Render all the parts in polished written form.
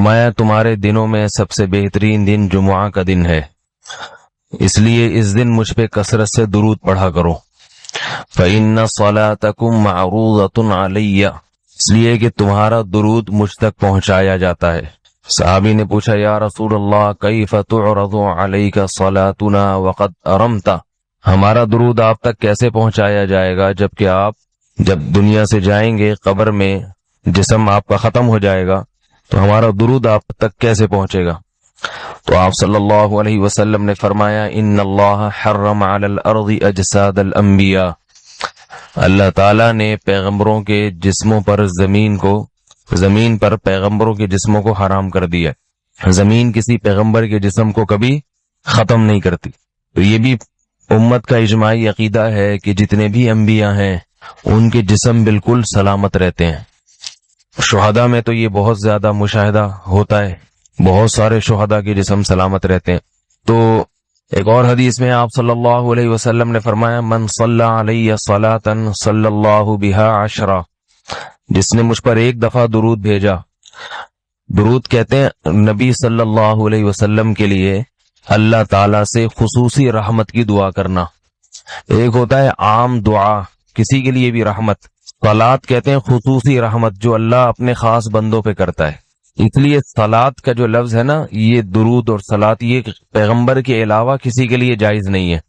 फरमाया तुम्हारे दिनों में सबसे बेहतरीन दिन जुमुआ का दिन है, इसलिए इस दिन मुझ पे कसरत से दुरूद पढ़ा करो। फ़इन्ना सलातकुम मअरूज़तुन अलैया, इसलिए कि तुम्हारा दुरूद मुझ तक पहुंचाया जाता है। सहाबी ने पूछा, या रसूल अल्लाह कैफ़ तुअरज़ु अलैका सलातुना वक़द अरमता, हमारा दुरूद आप तक कैसे पहुंचाया जाएगा जबकि आप जब दुनिया से जाएंगे, कब्र में जिस्म आपका खत्म हो जाएगा, तो हमारा दुरूद आप तक कैसे पहुंचेगा। तो आप सल्लल्लाहु अलैहि वसल्लम ने फरमाया, इन्नल्लाह हर्रम अलल अर्ज़ि अजसादल अंबिया, अल्लाह ताला ने पैगंबरों के जिस्मों पर जमीन पर पैगंबरों के जिस्मों को हराम कर दिया। जमीन किसी पैगंबर के जिस्म को कभी खत्म नहीं करती। तो ये भी उम्मत का इजमाई अकीदा है कि जितने भी अंबिया हैं उनके जिस्म बिल्कुल सलामत रहते हैं। शुहदा में तो ये बहुत ज्यादा मुशाहिदा होता है, बहुत सारे शुहदा के जिस्म सलामत रहते हैं। तो एक और हदीस में आप सल्लल्लाहु अलैहि वसल्लम ने फरमाया, मन सल्ला अलैया सलातन सल्लल्लाहु बिहा अशरा, जिसने मुझ पर एक दफा दुरूद भेजा। दुरूद कहते हैं नबी सल्लल्लाहु अलैहि वसल्लम के लिए अल्लाह ताला से खुसूसी रहमत की दुआ करना। एक होता है आम दुआ, किसी के लिए भी रहमत। सलात कहते हैं खुसूसी रहमत जो अल्लाह अपने खास बंदों पे करता है। इसलिए सलात का जो लफ्ज है ना, ये दुरूद और सलात ये पैगंबर के अलावा किसी के लिए जायज नहीं है,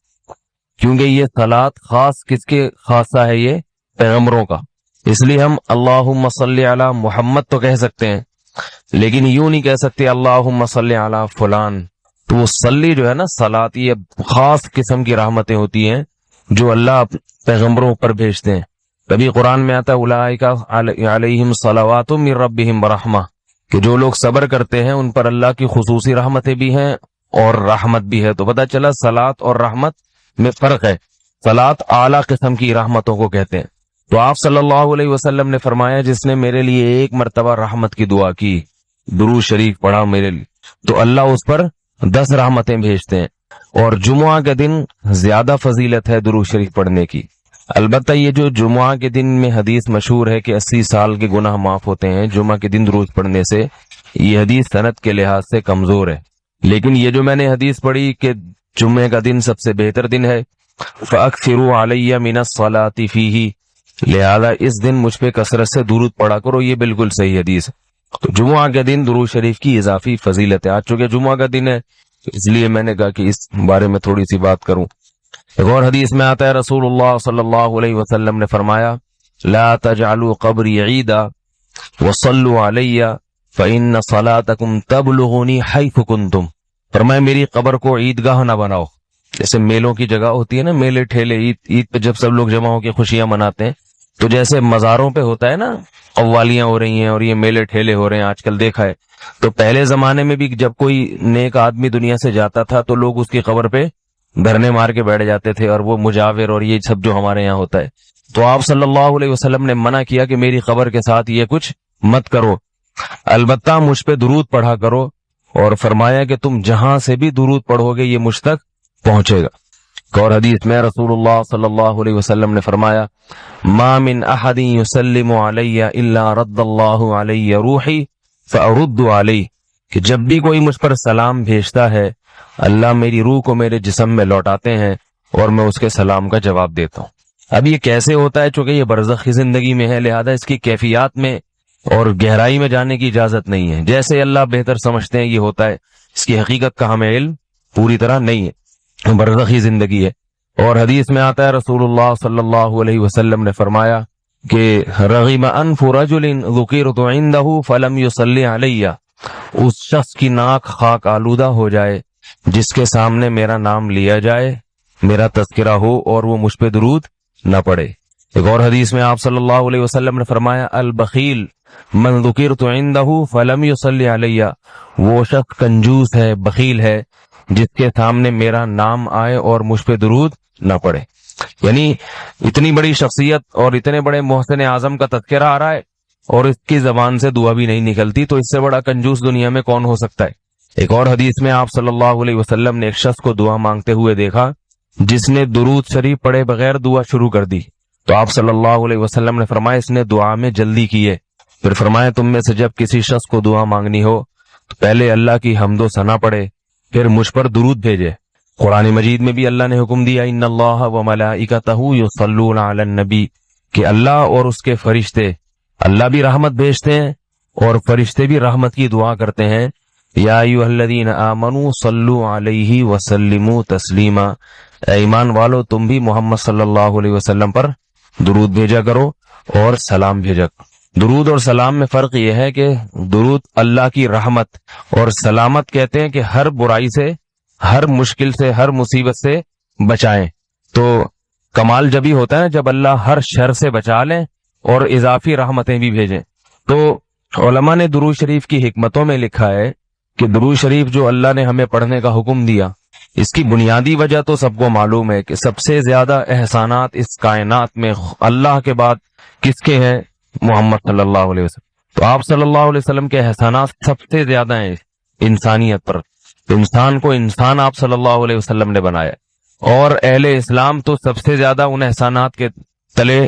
क्योंकि ये सलात खास किसके खासा है, ये पैगंबरों का। इसलिए हम अल्लाहुम्मा सल्ली अला मुहम्मद तो कह सकते हैं, लेकिन यूं नहीं कह सकते अल्लाहुम्मा सल्ली अला फुलान। तो वो सल्ली जो है ना, सलात, ये खास किस्म की रहमतें होती हैं जो अल्लाह पैगंबरों पर भेजते हैं। तभी कुरान में आता है उलाइका अलैहिम सलावातुम मिर रब्बिहिम रहमा, कि जो लोग सब्र करते हैं उन पर अल्लाह की खुसूसी रहमतें भी हैं और रहमत भी है। तो पता चला सलात और रहमत में फर्क है। सलात आला किस्म की रहमतों को कहते हैं। तो आप सल्लल्लाहु अलैहि वसल्लम ने फरमाया, जिसने मेरे लिए एक मर्तबा रहमत की दुआ की, दुरूद शरीफ पढ़ा मेरे लिए, तो अल्लाह उस पर 10 रहमतें भेजते हैं। और जुमुआ के दिन ज्यादा फजीलत है दुरूद शरीफ पढ़ने की। अलबत्ता ये जो जुमुआ के दिन में हदीस मशहूर है कि 80 साल के गुनाह माफ होते हैं जुमा के दिन दुरूद पढ़ने से, ये हदीस सनद के लिहाज से कमजोर है। लेकिन ये जो मैंने हदीस पढ़ी कि जुम्मे का दिन सबसे बेहतर दिन है, फअक्सिरू अलैया मिनस सलाती फीही, लिहाजा इस दिन मुझ पे कसरत से दुरूद पढ़ा करो, ये बिल्कुल सही हदीस है। तो जुमुआ के दिन दुरूद शरीफ की इजाफी फजीलत है। आज चूंकि जुमुआ का दिन है इसलिए मैंने कहा कि इस बारे में थोड़ी सी बात करूं। एक और हदीस में आता है रसूलुल्लाह सल्लल्लाहु अलैहि वसल्लम ने फरमाया, ला तजअलू कब्री ईदा वसल्लु अलैया फइन्न सलातकुम तबलुगुनी हैथु कुंतुम, फरमाया मेरी कब्र को ईदगाह ना बनाओ। जैसे मेलों की जगह होती है ना, मेले ठेले, ईद पे जब सब लोग जमा होकर खुशियां मनाते हैं, तो जैसे मज़ारों पे होता है ना, कव्वालियां हो रही हैं और ये मेले ठेले हो रहे हैं आजकल देखा है। तो पहले जमाने में भी जब कोई नेक आदमी दुनिया से जाता था तो लोग उसकी कब्र पे धरने मार के बैठ जाते थे, और वो मुजाविर और ये सब जो हमारे यहाँ होता है। तो आप सल्लल्लाहु अलैहि वसल्लम ने मना किया कि मेरी कब्र के साथ ये कुछ मत करो, अलबत्ता मुझ पे दुरूद पढ़ा करो। और फरमाया कि तुम जहां से भी दुरूद पढ़ोगे ये मुझ तक पहुंचेगा। और हदीस में रसूलुल्लाह सल्लल्लाहु अलैहि वसल्लम ने फरमाया, मा मिन अहदिन युसल्लिमु अलैया इल्ला रद्दल्लाहु अलैया रूही फअरुद्दु अलैहि, कि जब भी कोई मुझ पर सलाम भेजता है अल्लाह मेरी रूह को मेरे जिस्म में लौटाते हैं और मैं उसके सलाम का जवाब देता हूँ। अब ये कैसे होता है, चूंकि ये बरज़ख की जिंदगी में है, लिहाजा इसकी कैफियत में और गहराई में जाने की इजाजत नहीं है। जैसे अल्लाह बेहतर समझते हैं ये होता है, इसकी हकीकत का हमें इल्म पूरी तरह नहीं है, बरज़खी जिंदगी है। और हदीस में आता है रसूलुल्लाह सल्लल्लाहु अलैहि वसल्लम ने फरमाया कि रग़िम अनफु रजुलिन ज़ुकिरतु इंदहु फलम युसल्ली अलैया, उस शख्स की नाक खाक आलूदा हो जाए जिसके सामने मेरा नाम लिया जाए, मेरा तज़किरा हो और वो मुझ पे दुरूद न पढ़े। एक और हदीस में आप सल्लल्लाहु अलैहि वसल्लम ने फरमाया, अल बखील मन ज़ुकिरतु इंदहु फलम युसल्ली अलैया, वो शख्स कंजूस है, बखील है जिसके सामने मेरा नाम आए और मुझ पे दुरूद न पड़े। यानी इतनी बड़ी शख्सियत और इतने बड़े मोहसिन आजम का तज़किरा आ रहा है और इसकी जबान से दुआ भी नहीं निकलती, तो इससे बड़ा कंजूस दुनिया में कौन हो सकता है। एक और हदीस में आप सल्लल्लाहु अलैहि वसल्लम ने एक शख्स को दुआ मांगते हुए देखा जिसने दुरूद शरीफ पढ़े बगैर दुआ शुरू कर दी। तो आप सल्लल्लाहु अलैहि वसल्लम ने फरमाया इसने दुआ में जल्दी की है। फिर फरमाया तुम में से जब किसी शख्स को दुआ मांगनी हो तो पहले अल्लाह की हम्दो सना पढ़े, फिर मुझ पर दुरूद भेजे। कुरान मजीद में भी अल्लाह ने हुक्म दिया, इन्नल्लाह व मलाइकतहु युसल्लूना अलन नबी, कि अल्लाह और उसके फरिश्ते, अल्लाह भी रहमत भेजते हैं और फरिश्ते भी रहमत की दुआ करते हैं। या अय्युहल्लज़ीना आमनू सल्लु अलैहि वसल्लिमू तस्लीमा, ईमान वालो तुम भी मोहम्मद सल्लल्लाहु अलैहि वसल्लम पर दुरूद भेजा करो और सलाम भेजा करो। दुरूद और सलाम में फर्क यह है कि दुरूद अल्लाह की रहमत और सलामत कहते हैं कि हर बुराई से, हर मुश्किल से, हर मुसीबत से बचाएं। तो कमाल जब ही होता है जब अल्लाह हर शर से बचा लें और इजाफी रहमतें भी भेजें। तो उलमा ने दुरूद शरीफ की हिकमतों में लिखा है कि दुरूद शरीफ जो अल्लाह ने हमें पढ़ने का हुक्म दिया, इसकी बुनियादी वजह तो सबको मालूम है कि सबसे ज्यादा एहसानात इस कायनात में अल्लाह के बाद किसके हैं? मोहम्मद सल्लल्लाहु अलैहि वसल्लम। तो आप सल्लल्लाहु अलैहि वसल्लम के एहसानात सबसे ज्यादा हैं इंसानियत पर। इंसान को इंसान आप सल्लल्लाहु अलैहि वसल्लम ने बनाया, और अहले इस्लाम तो सबसे ज्यादा उन एहसानात के तले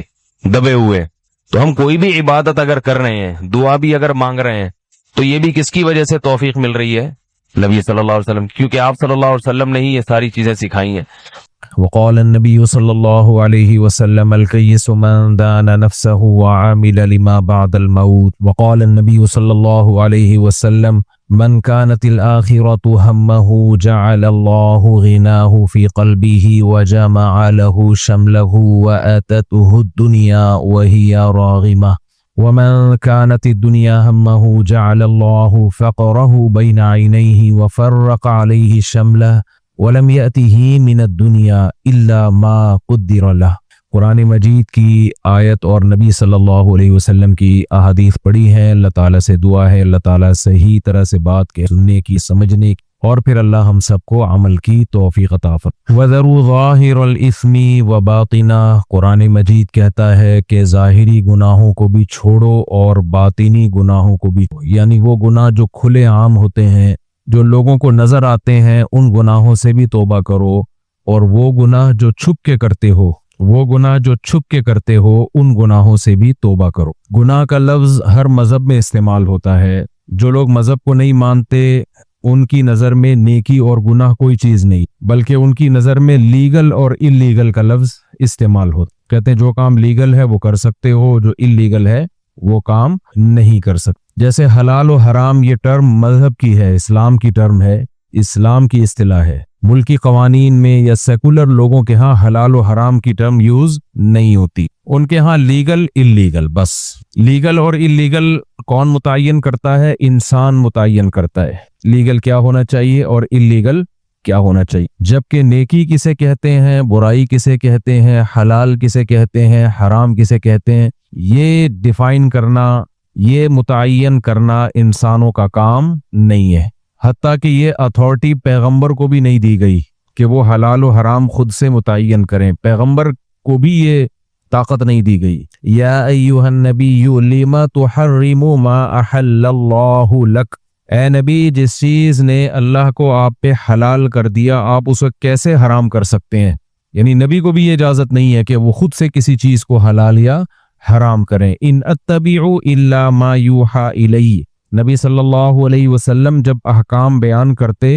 दबे हुए। तो हम कोई भी इबादत अगर कर रहे हैं, दुआ भी अगर मांग रहे हैं, तो ये भी किसकी वजह से तौफीक मिल रही है? नबी सल्लल्लाहु अलैहि वसल्म, क्योंकि आप सल्लल्लाहु अलैहि वसल्लम ने ही ये सारी चीजें सिखाई हैं। वक़ाल नबी सल्लल्लाहु अलैहि वसल्लम अल-कय्यिसु मन दाना नफ्सहु व आमिल लिमा बअदल मौत। वक़ाल नबी सल्लल्लाहु अलैहि वसल्लम मन कानतिल आखिरतु हम्महु जअलल्लाहु गिनाहु फी क़ल्बिही व जमअ लहु शमलहु व अततहु दुनिया व हिया राग़िमा व मन कानतिद दुनिया हम्महु जअलल्लाहु फ़क़रहु बैन ऐनैहि व फ़र्रक़ अलैहि शमलहु वलम यअतिही मिनद दुनिया इल्ला मा क़ुद्दिर लह। कुरान मजीद की आयत और नबी सल्लल्लाहु अलैहि वसल्लम की अहादीस पढ़ी है। अल्लाह ताला से दुआ है अल्लाह ताला सही तरह से बात के सुनने की, समझने की, और फिर अल्लाह हम सबको अमल की तौफीक अता फरमाए। वज़रू ज़ाहिरल इस्मी व बातिना, कुरान मजीद कहता है कि ज़ाहिरी गुनाहों को भी छोड़ो और बातिनी गुनाहों को भी, यानी वो गुनाह जो खुले आम होते हैं, जो लोगों को नजर आते हैं, उन गुनाहों से भी तौबा करो, और वो गुनाह जो छुप के करते हो, वो गुनाह जो छुप के करते हो, उन गुनाहों से भी तौबा करो। गुनाह का लफ्ज हर मजहब में इस्तेमाल होता है। जो लोग मजहब को नहीं मानते, उनकी नजर में नेकी और गुनाह कोई चीज नहीं, बल्कि उनकी नजर में लीगल और इल्लीगल का लफ्ज इस्तेमाल होता। कहते हैं जो काम लीगल है वो कर सकते हो, जो इल्लीगल है वो काम नहीं कर सकते। जैसे हलाल और हराम ये टर्म मजहब की है, इस्लाम की टर्म है, इस्लाम की इस्तिलाह है। मुल्की कवानीन में या सेकुलर लोगों के यहाँ हलाल और हराम की टर्म यूज नहीं होती। उनके यहाँ लीगल इल्लीगल, बस लीगल और इल्लीगल कौन मुतय्यन करता है? इंसान मुतय्यन करता है लीगल क्या होना चाहिए और इल्लीगल क्या होना चाहिए। जबकि नेकी किसे कहते हैं, बुराई किसे कहते हैं, हलाल किसे कहते हैं, हराम किसे कहते हैं, ये डिफाइन करना, ये मुतय्यन करना इंसानों का काम नहीं है। हत्ता कि ये अथॉरिटी पैगंबर को भी नहीं दी गई कि वो हलाल और हराम खुद से मुतय्यन करें। पैगंबर को भी ये ताकत नहीं दी गई। या अय्युहन नबिय्यु लिमा तुहर्रिमु मा अहल्लल्लाहु लक, ए नबी जिस चीज ने अल्लाह को आप पे हलाल कर दिया, आप उसे कैसे हराम कर सकते हैं? यानी नबी को भी ये इजाजत नहीं है कि वो खुद से किसी चीज को हलाल या हराम करें। इन अत्तबिउ इल्ला मा यूहा इलैहि, नबी सल्लल्लाहु अलैहि वसल्लम जब अहकाम बयान करते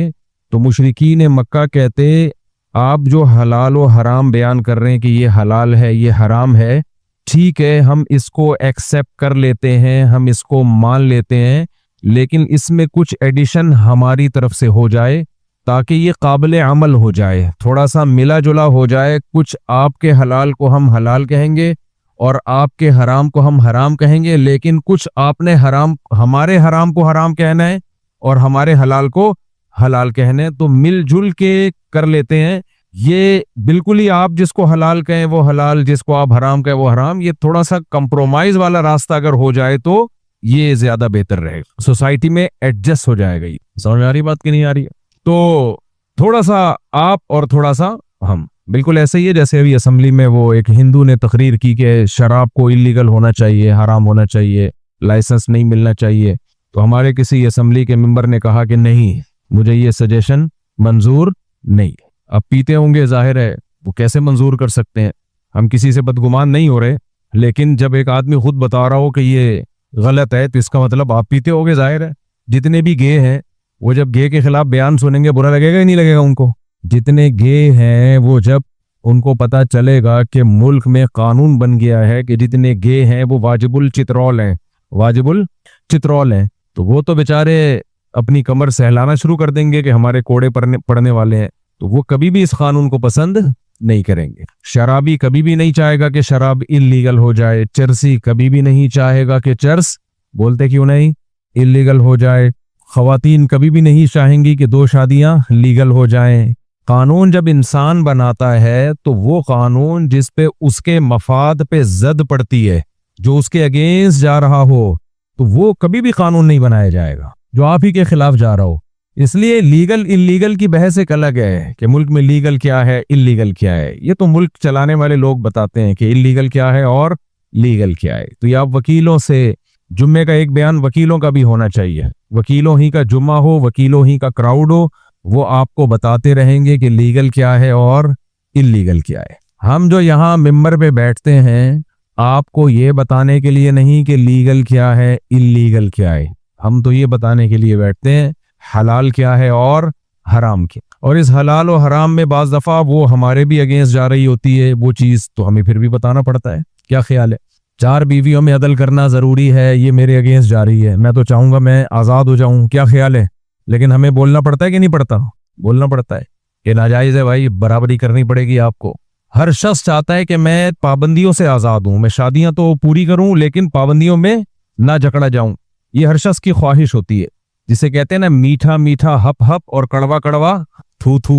तो मुशरिकीन मक्का कहते, आप जो हलाल व हराम बयान कर रहे हैं कि ये हलाल है ये हराम है, ठीक है हम इसको एक्सेप्ट कर लेते हैं, हम इसको मान लेते हैं, लेकिन इसमें कुछ एडिशन हमारी तरफ से हो जाए ताकि ये काबिल अमल हो जाए, थोड़ा सा मिला जुला हो जाए। कुछ आपके हलाल को हम हलाल कहेंगे और आपके हराम को हम हराम कहेंगे, लेकिन कुछ आपने हमारे हराम को हराम कहना है और हमारे हलाल को हलाल कहना है, तो मिलजुल के कर लेते हैं। ये बिल्कुल ही आप जिसको हलाल कहें वो हलाल, जिसको आप हराम कहें वो हराम, ये थोड़ा सा कंप्रोमाइज वाला रास्ता अगर हो जाए तो ये ज्यादा बेहतर रहेगा, सोसाइटी में एडजस्ट हो जाएगा। ये समझ में आ रही बात की नहीं आ रही है? तो थोड़ा सा आप और थोड़ा सा हम, बिल्कुल ऐसे ही है जैसे अभी असेंबली में वो एक हिंदू ने तकरीर की कि शराब को इलीगल होना चाहिए, हराम होना चाहिए, लाइसेंस नहीं मिलना चाहिए। तो हमारे किसी असेंबली के मेंबर ने कहा कि नहीं, मुझे ये सजेशन मंजूर नहीं। अब पीते होंगे, जाहिर है वो कैसे मंजूर कर सकते हैं, हम किसी से बदगुमान नहीं हो रहे, लेकिन जब एक आदमी खुद बता रहा हो कि ये गलत है तो इसका मतलब आप पीते होगे, जाहिर है। जितने भी गे हैं वो जब गे के खिलाफ बयान सुनेंगे बुरा लगेगा ही नहीं लगेगा उनको? जितने गे हैं वो जब उनको पता चलेगा कि मुल्क में कानून बन गया है कि जितने गे हैं वो वाजिबुल चित्रौल हैं, वाजिबुल चित्रौल हैं, तो वो तो बेचारे अपनी कमर सहलाना शुरू कर देंगे कि हमारे कोड़े पड़ने वाले हैं। तो वो कभी भी इस कानून को पसंद नहीं करेंगे। शराबी कभी भी नहीं चाहेगा कि शराब इल्लीगल हो जाए। चरसी कभी भी नहीं चाहेगा कि चर्स, बोलते क्यों नहीं, इल्लीगल हो जाए। खवातीन कभी भी नहीं चाहेंगी कि 2 शादियां लीगल हो जाएं। कानून जब इंसान बनाता है तो वो कानून जिस पे उसके मफाद पे जद पड़ती है, जो उसके अगेंस्ट जा रहा हो, तो वो कभी भी कानून नहीं बनाया जाएगा जो आप ही के खिलाफ जा रहा हो। इसलिए लीगल इल्लीगल की बहस एक अलग है कि मुल्क में लीगल क्या है इल्लीगल क्या है। ये तो मुल्क चलाने वाले लोग बताते हैं कि इल्लीगल क्या है और लीगल क्या है। तो ये आप वकीलों से, जुम्मे का एक बयान वकीलों का भी होना चाहिए, वकीलों ही का जुम्मा हो, वकीलों ही का क्राउड हो, वो आपको बताते रहेंगे कि लीगल क्या है और इल्लीगल क्या है। हम जो यहाँ मिंबर पे बैठते हैं आपको ये बताने के लिए नहीं कि लीगल क्या है इल्लीगल क्या है, हम तो ये बताने के लिए बैठते हैं हलाल क्या है और हराम क्या। और इस हलाल और हराम में बाज दफा वो हमारे भी अगेंस्ट जा रही होती है वो चीज, तो हमें फिर भी बताना पड़ता है। क्या ख्याल है? 4 बीवियों में अदल करना जरूरी है, ये मेरे अगेंस्ट जा रही है, मैं तो चाहूंगा मैं आजाद हो जाऊं, क्या ख्याल है? लेकिन हमें बोलना पड़ता है कि नहीं पड़ता? बोलना पड़ता है कि नाजायज है भाई, बराबरी करनी पड़ेगी आपको। हर शख्स चाहता है कि मैं पाबंदियों से आजाद हूं, मैं शादियां तो पूरी करूं लेकिन पाबंदियों में ना जकड़ा जाऊं। ये हर शख्स की ख्वाहिश होती है, जिसे कहते हैं ना मीठा मीठा हप हप और कड़वा कड़वा थू थू।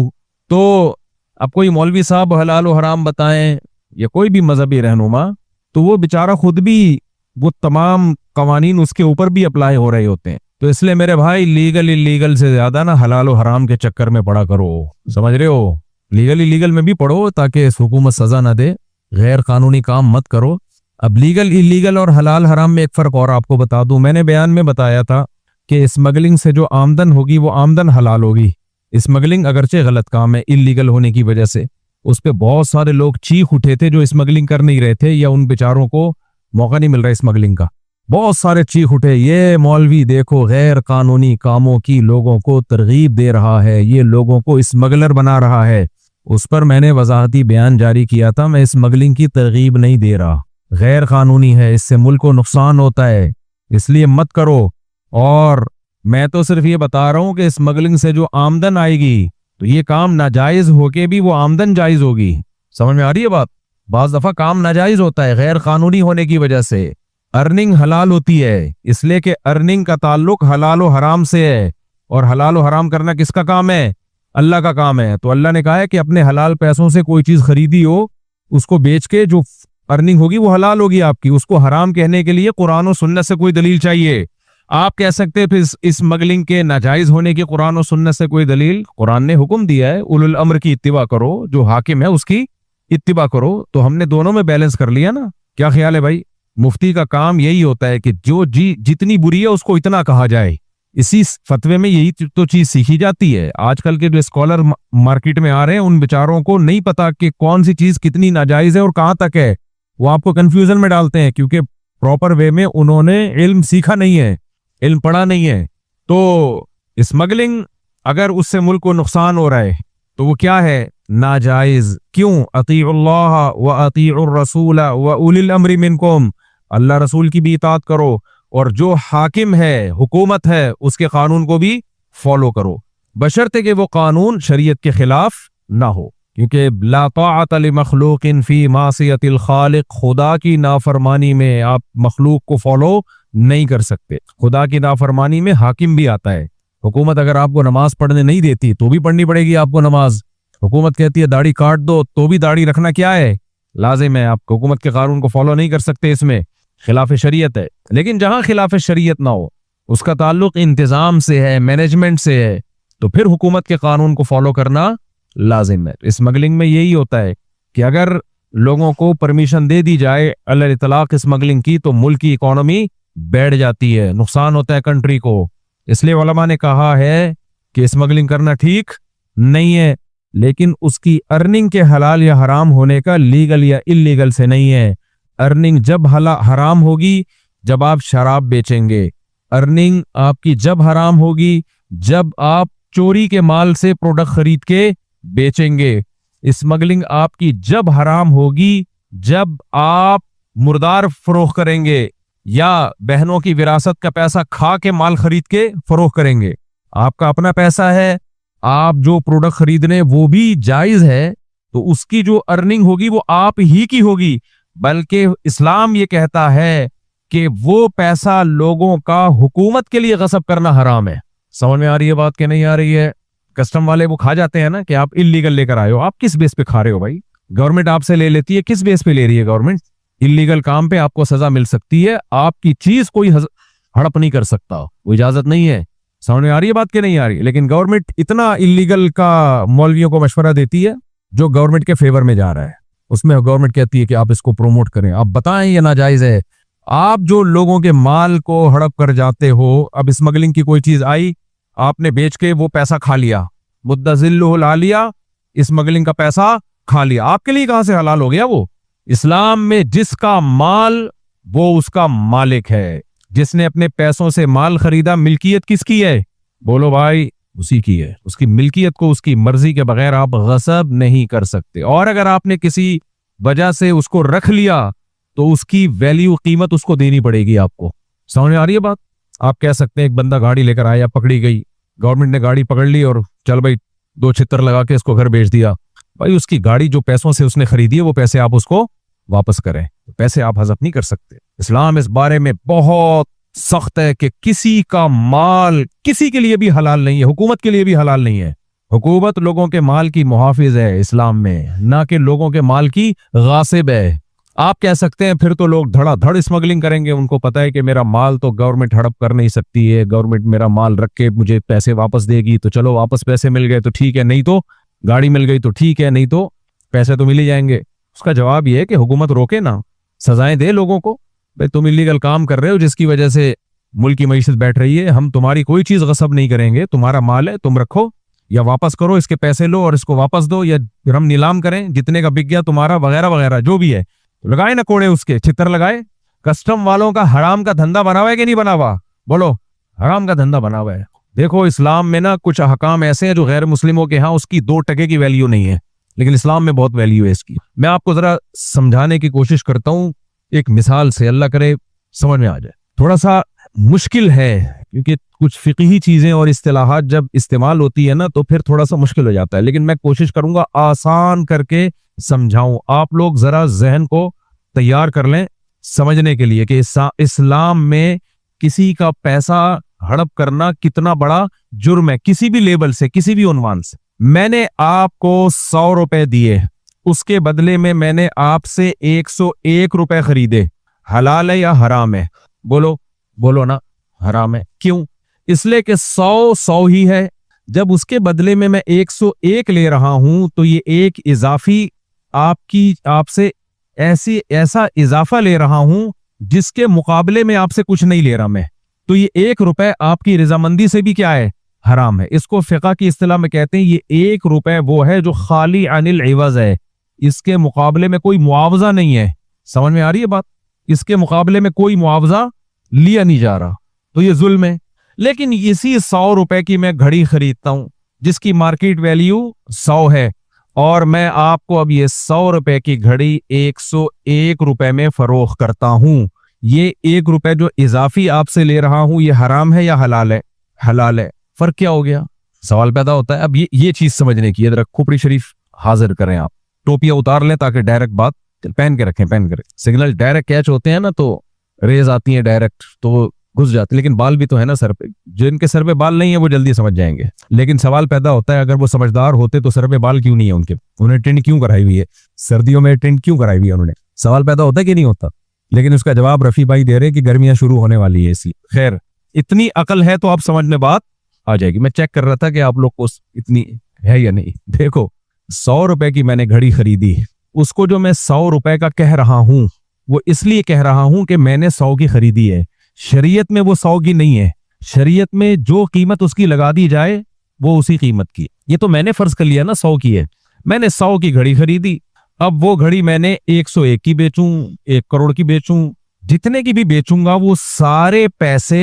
तो अब कोई मौलवी साहब हलाल और हराम बताएं या कोई भी मजहबी रहनुमा, तो वो बेचारा खुद भी वो तमाम कवानीन उसके ऊपर भी अप्लाई हो रहे होते हैं। तो इसलिए मेरे भाई लीगल इलीगल से ज्यादा ना हलाल और हराम के चक्कर में पड़ा करो, समझ रहे हो? लीगल इलीगल में भी पढ़ो ताकि हुकूमत सजा ना दे, गैर कानूनी काम मत करो। अब लीगल इलीगल और हलाल हराम में एक फर्क और आपको बता दूं, मैंने बयान में बताया था कि स्मगलिंग से जो आमदन होगी वो आमदन हलाल होगी। स्मगलिंग अगरचे गलत काम है, इलीगल होने की वजह से उस पे बहुत सारे लोग चीख उठे थे जो स्मगलिंग कर नहीं रहे थे या उन बेचारों को मौका नहीं मिल रहा स्मगलिंग का। बहुत सारे चीख उठे, ये मौलवी देखो गैर कानूनी कामों की लोगों को तरगीब दे रहा है, ये लोगों को स्मगलर बना रहा है। उस पर मैंने वजाहती बयान जारी किया था, मैं स्मगलिंग की तरगीब नहीं दे रहा, गैर कानूनी है, इससे मुल्क को नुकसान होता है, इसलिए मत करो। और मैं तो सिर्फ ये बता रहा हूं कि स्मगलिंग से जो आमदन आएगी तो ये काम नाजायज होके भी वो आमदन जायज होगी। समझ में आ रही है बात? बाज दफा काम नाजायज होता है गैर कानूनी होने की वजह से, अर्निंग हलाल होती है, इसलिए कि अर्निंग का ताल्लुक हलाल और हराम से है। और हलाल और हराम करना किसका काम है? अल्लाह का काम है। तो अल्लाह ने कहा है कि अपने हलाल पैसों से कोई चीज खरीदी हो, उसको बेच के जो अर्निंग होगी वो हलाल होगी आपकी। उसको हराम कहने के लिए कुरान और सुन्नत से कोई दलील चाहिए। आप कह सकते हैं फिर स्मगलिंग के नाजायज होने की कुरान और सुन्नत से कोई दलील? कुरान ने हुक्म दिया है उलुल अम्र की इत्तिबा करो, जो हाकिम है उसकी इत्तिबा करो। तो हमने दोनों में बैलेंस कर लिया ना। क्या ख्याल है भाई? मुफ्ती का काम यही होता है कि जो जितनी बुरी है उसको इतना कहा जाए। इसी फतवे में यही तो चीज सीखी जाती है। आजकल के जो स्कॉलर मार्केट में आ रहे हैं उन बेचारों को नहीं पता कि कौन सी चीज कितनी नाजायज है और कहां तक है, वो आपको कंफ्यूजन में डालते हैं क्योंकि प्रॉपर वे में उन्होंने इल्म सीखा नहीं है, इल्म पढ़ा नहीं है। तो स्मगलिंग अगर उससे मुल्क को नुकसान हो रहा है तो वो क्या है? नाजायज। क्यों? अतीउल्लाह व अतीउर रसूल व उलिल अम्रि मिनकुम, अल्लाह रसूल की भी इताअत करो और जो हाकिम है, हुकूमत है, उसके कानून को भी फॉलो करो, बशर्ते कि वो कानून शरीयत के खिलाफ ना हो। क्योंकि ला ताअत लिमखलूकिन फी मासियतिल खालिक, खुदा की नाफरमानी में आप मखलूक को फॉलो नहीं कर सकते। खुदा की नाफरमानी में हाकिम भी आता है। हुकूमत अगर आपको नमाज पढ़ने नहीं देती तो भी पढ़नी पड़ेगी आपको नमाज। हुकूमत कहती है दाढ़ी काट दो तो भी दाढ़ी रखना क्या है? लाजिम है। आप हुकूमत के कानून को फॉलो नहीं कर सकते, इसमें खिलाफ शरीयत है। लेकिन जहां खिलाफ शरीयत ना हो, उसका ताल्लुक इंतजाम से है, मैनेजमेंट से है, तो फिर हुकूमत के कानून को फॉलो करना लाजिम है। स्मगलिंग में यही होता है कि अगर लोगों को परमिशन दे दी जाए अल इतलाक स्मगलिंग की तो मुल्क की इकोनॉमी बैठ जाती है, नुकसान होता है कंट्री को। इसलिए उलमा ने कहा है कि स्मगलिंग करना ठीक नहीं है, लेकिन उसकी अर्निंग के हलाल या हराम होने का लीगल या इलीगल से नहीं है। अर्निंग जब हराम होगी जब आप शराब बेचेंगे, अर्निंग आपकी जब हराम होगी जब आप चोरी के माल से प्रोडक्ट खरीद के बेचेंगे। स्मगलिंग आपकी जब हराम होगी जब आप मुर्दार फरोख्त करेंगे या बहनों की विरासत का पैसा खा के माल खरीद के फरोख्त करेंगे। आपका अपना पैसा है, आप जो प्रोडक्ट खरीद रहे हैं वो भी जायज है, तो उसकी जो अर्निंग होगी वो आप ही की होगी। बल्कि इस्लाम ये कहता है कि वो पैसा लोगों का हुकूमत के लिए गसब करना हराम है। समझ में आ रही है बात कि नहीं आ रही है? कस्टम वाले वो खा जाते हैं ना कि आप इलीगल लेकर आए हो। आप किस बेस पे खा रहे हो भाई? गवर्नमेंट आपसे ले लेती है, किस बेस पे ले रही है गवर्नमेंट? इलीगल काम पे आपको सजा मिल सकती है, आपकी चीज कोई हड़प नहीं कर सकता, वो इजाजत नहीं है। समझ में आ रही है बात कि नहीं आ रही है? लेकिन गवर्नमेंट इतना इलीगल का मौलवियों को मशवरा देती है जो गवर्नमेंट के फेवर में जा रहा है, उसमें गवर्नमेंट कहती है कि आप इसको प्रमोट करें, आप बताएं ये नाजायज है। आप जो लोगों के माल को हड़प कर जाते हो, अब स्मगलिंग की कोई चीज आई, आपने बेच के वो पैसा खा लिया, मुद्दजिल्लुहु ला लिया, स्मगलिंग का पैसा खा लिया, आपके लिए कहां से हलाल हो गया वो? इस्लाम में जिसका माल वो उसका मालिक है, जिसने अपने पैसों से माल खरीदा, मिल्कियत किसकी है? बोलो भाई, उसी की है। उसकी मिल्कियत को उसकी मर्जी के बगैर आप गसब नहीं कर सकते। और अगर आपने किसी वजह से उसको रख लिया तो उसकी वैल्यू, कीमत उसको देनी पड़ेगी आपको। समझ में आ रही है बात? आप कह सकते हैं एक बंदा गाड़ी लेकर आया, पकड़ी गई, गवर्नमेंट ने गाड़ी पकड़ ली और चल भाई 2 छितर लगा के इसको घर बेच दिया। भाई उसकी गाड़ी जो पैसों से उसने खरीदी है वो पैसे आप उसको वापस करें, पैसे आप हजफ नहीं कर सकते। इस्लाम इस बारे में बहुत सख्त है कि किसी का माल किसी के लिए भी हलाल नहीं है, हुकूमत के लिए भी हलाल नहीं है। हुकूमत लोगों के माल की मुहाफिज है इस्लाम में, ना कि लोगों के माल की गासिब है। आप कह सकते हैं फिर तो लोग धड़ाधड़ स्मगलिंग करेंगे, उनको पता है कि मेरा माल तो गवर्नमेंट हड़प कर नहीं सकती है, गवर्नमेंट मेरा माल रख के मुझे पैसे वापस देगी, तो चलो वापस पैसे मिल गए तो ठीक है, नहीं तो गाड़ी मिल गई तो ठीक है, नहीं तो पैसे तो मिल ही जाएंगे। उसका जवाब यह है कि हुकूमत रोके ना, सजाएं दे लोगों को। भाई तुम इलीगल काम कर रहे हो जिसकी वजह से मुल्क की मईशत बैठ रही है, हम तुम्हारी कोई चीज गसब नहीं करेंगे, तुम्हारा माल है, तुम रखो या वापस करो, इसके पैसे लो और इसको वापस दो, या फिर हम नीलाम करें, जितने का बिक गया तुम्हारा वगैरह वगैरह जो भी है, तो लगाए ना कोड़े, उसके छितर लगाए। कस्टम वालों का हराम का धंधा बना हुआ है कि नहीं बना हुआ? बोलो, हराम का धंधा बना हुआ है। देखो इस्लाम में ना कुछ अहकाम ऐसे हैं जो गैर मुस्लिमों के यहाँ उसकी 2 टके की वैल्यू नहीं है, लेकिन इस्लाम में बहुत वैल्यू है इसकी। मैं आपको जरा समझाने की कोशिश करता हूं एक मिसाल से, अल्लाह करे समझ में आ जाए। थोड़ा सा मुश्किल है क्योंकि कुछ फिक़ही चीजें और इस्तिलाहात जब इस्तेमाल होती है ना तो फिर थोड़ा सा मुश्किल हो जाता है, लेकिन मैं कोशिश करूंगा आसान करके समझाऊं। आप लोग जरा जहन को तैयार कर लें समझने के लिए कि इस्लाम में किसी का पैसा हड़प करना कितना बड़ा जुर्म है, किसी भी लेवल से, किसी भी उन्वान से। मैंने आपको 100 रुपए दिए, उसके बदले में मैंने आपसे 101 रुपए खरीदे, हलाल है या हराम है? बोलो, बोलो ना, हराम है। क्यों? इसलिए कि 100 ही है। जब उसके बदले में मैं 101 ले रहा हूं तो ये एक इजाफी आपसे ऐसा इजाफा ले रहा हूं जिसके मुकाबले में आपसे कुछ नहीं ले रहा मैं, तो ये 1 रुपए आपकी रजामंदी से भी क्या है? हराम है। इसको फिक़ा की इस्तिलाह में कहते हैं ये 1 रुपए वो है जो खाली अनिल इवज है, इसके मुकाबले में कोई मुआवजा नहीं है। समझ में आ रही है बात? इसके मुकाबले में कोई मुआवजा लिया नहीं जा रहा, तो ये जुल्म है। लेकिन इसी 100 रुपए की मैं घड़ी खरीदता हूं जिसकी मार्केट वैल्यू 100 है, और मैं आपको अब ये 100 रुपए की घड़ी 101 रुपए में फरोख्त करता हूं। ये 1 रुपए जो इजाफी आपसे ले रहा हूं ये हराम है या हलाल है? हलाल है। फर्क क्या हो गया? सवाल पैदा होता है। अब ये चीज समझने की, जरा खोपड़ी शरीफ हाजिर करें, आप टोपियां उतार लें ताकि डायरेक्ट बात पहन के रखें, पहन कर। सिग्नल डायरेक्ट कैच होते हैं ना तो रेज आती है डायरेक्ट तो घुस जाती, लेकिन बाल भी तो है ना सर पे। जिनके सर पे बाल नहीं है वो जल्दी समझ जाएंगे, लेकिन सवाल पैदा होता है अगर वो समझदार होते तो सर पे बाल क्यों नहीं है उनके, उन्हें टिंड क्यों कराई हुई है, सर्दियों में टिंड क्यों कराई हुई है उन्होंने? सवाल पैदा होता है कि नहीं होता? लेकिन उसका जवाब रफी भाई दे रहे कि गर्मियां शुरू होने वाली है इसलिए। खैर, इतनी अकल है तो आप समझ में बात आ जाएगी। मैं चेक कर रहा था कि आप लोग को इतनी है या नहीं। देखो, 100 रुपए की मैंने घड़ी खरीदी, उसको जो मैं 100 रुपए का कह रहा हूं वो इसलिए कह रहा हूं कि मैंने 100 की खरीदी है। शरीयत में वो 100 की नहीं है, शरीयत में जो कीमत उसकी लगा दी जाए वो उसी कीमत की। ये तो मैंने फर्ज कर लिया ना 100 की है, मैंने 100 की घड़ी खरीदी। अब वो घड़ी मैंने 101 की बेचूं, 1 करोड़ की बेचूं, जितने की भी बेचूंगा वो सारे पैसे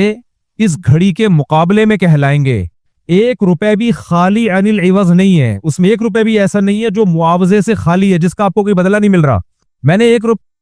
इस घड़ी के मुकाबले में कहलाएंगे। 1 रुपए भी खाली अनिल इवज नहीं है, उसमें 1 रुपए भी ऐसा नहीं है जो मुआवजे से खाली है, जिसका आपको कोई बदला नहीं मिल रहा। मैंने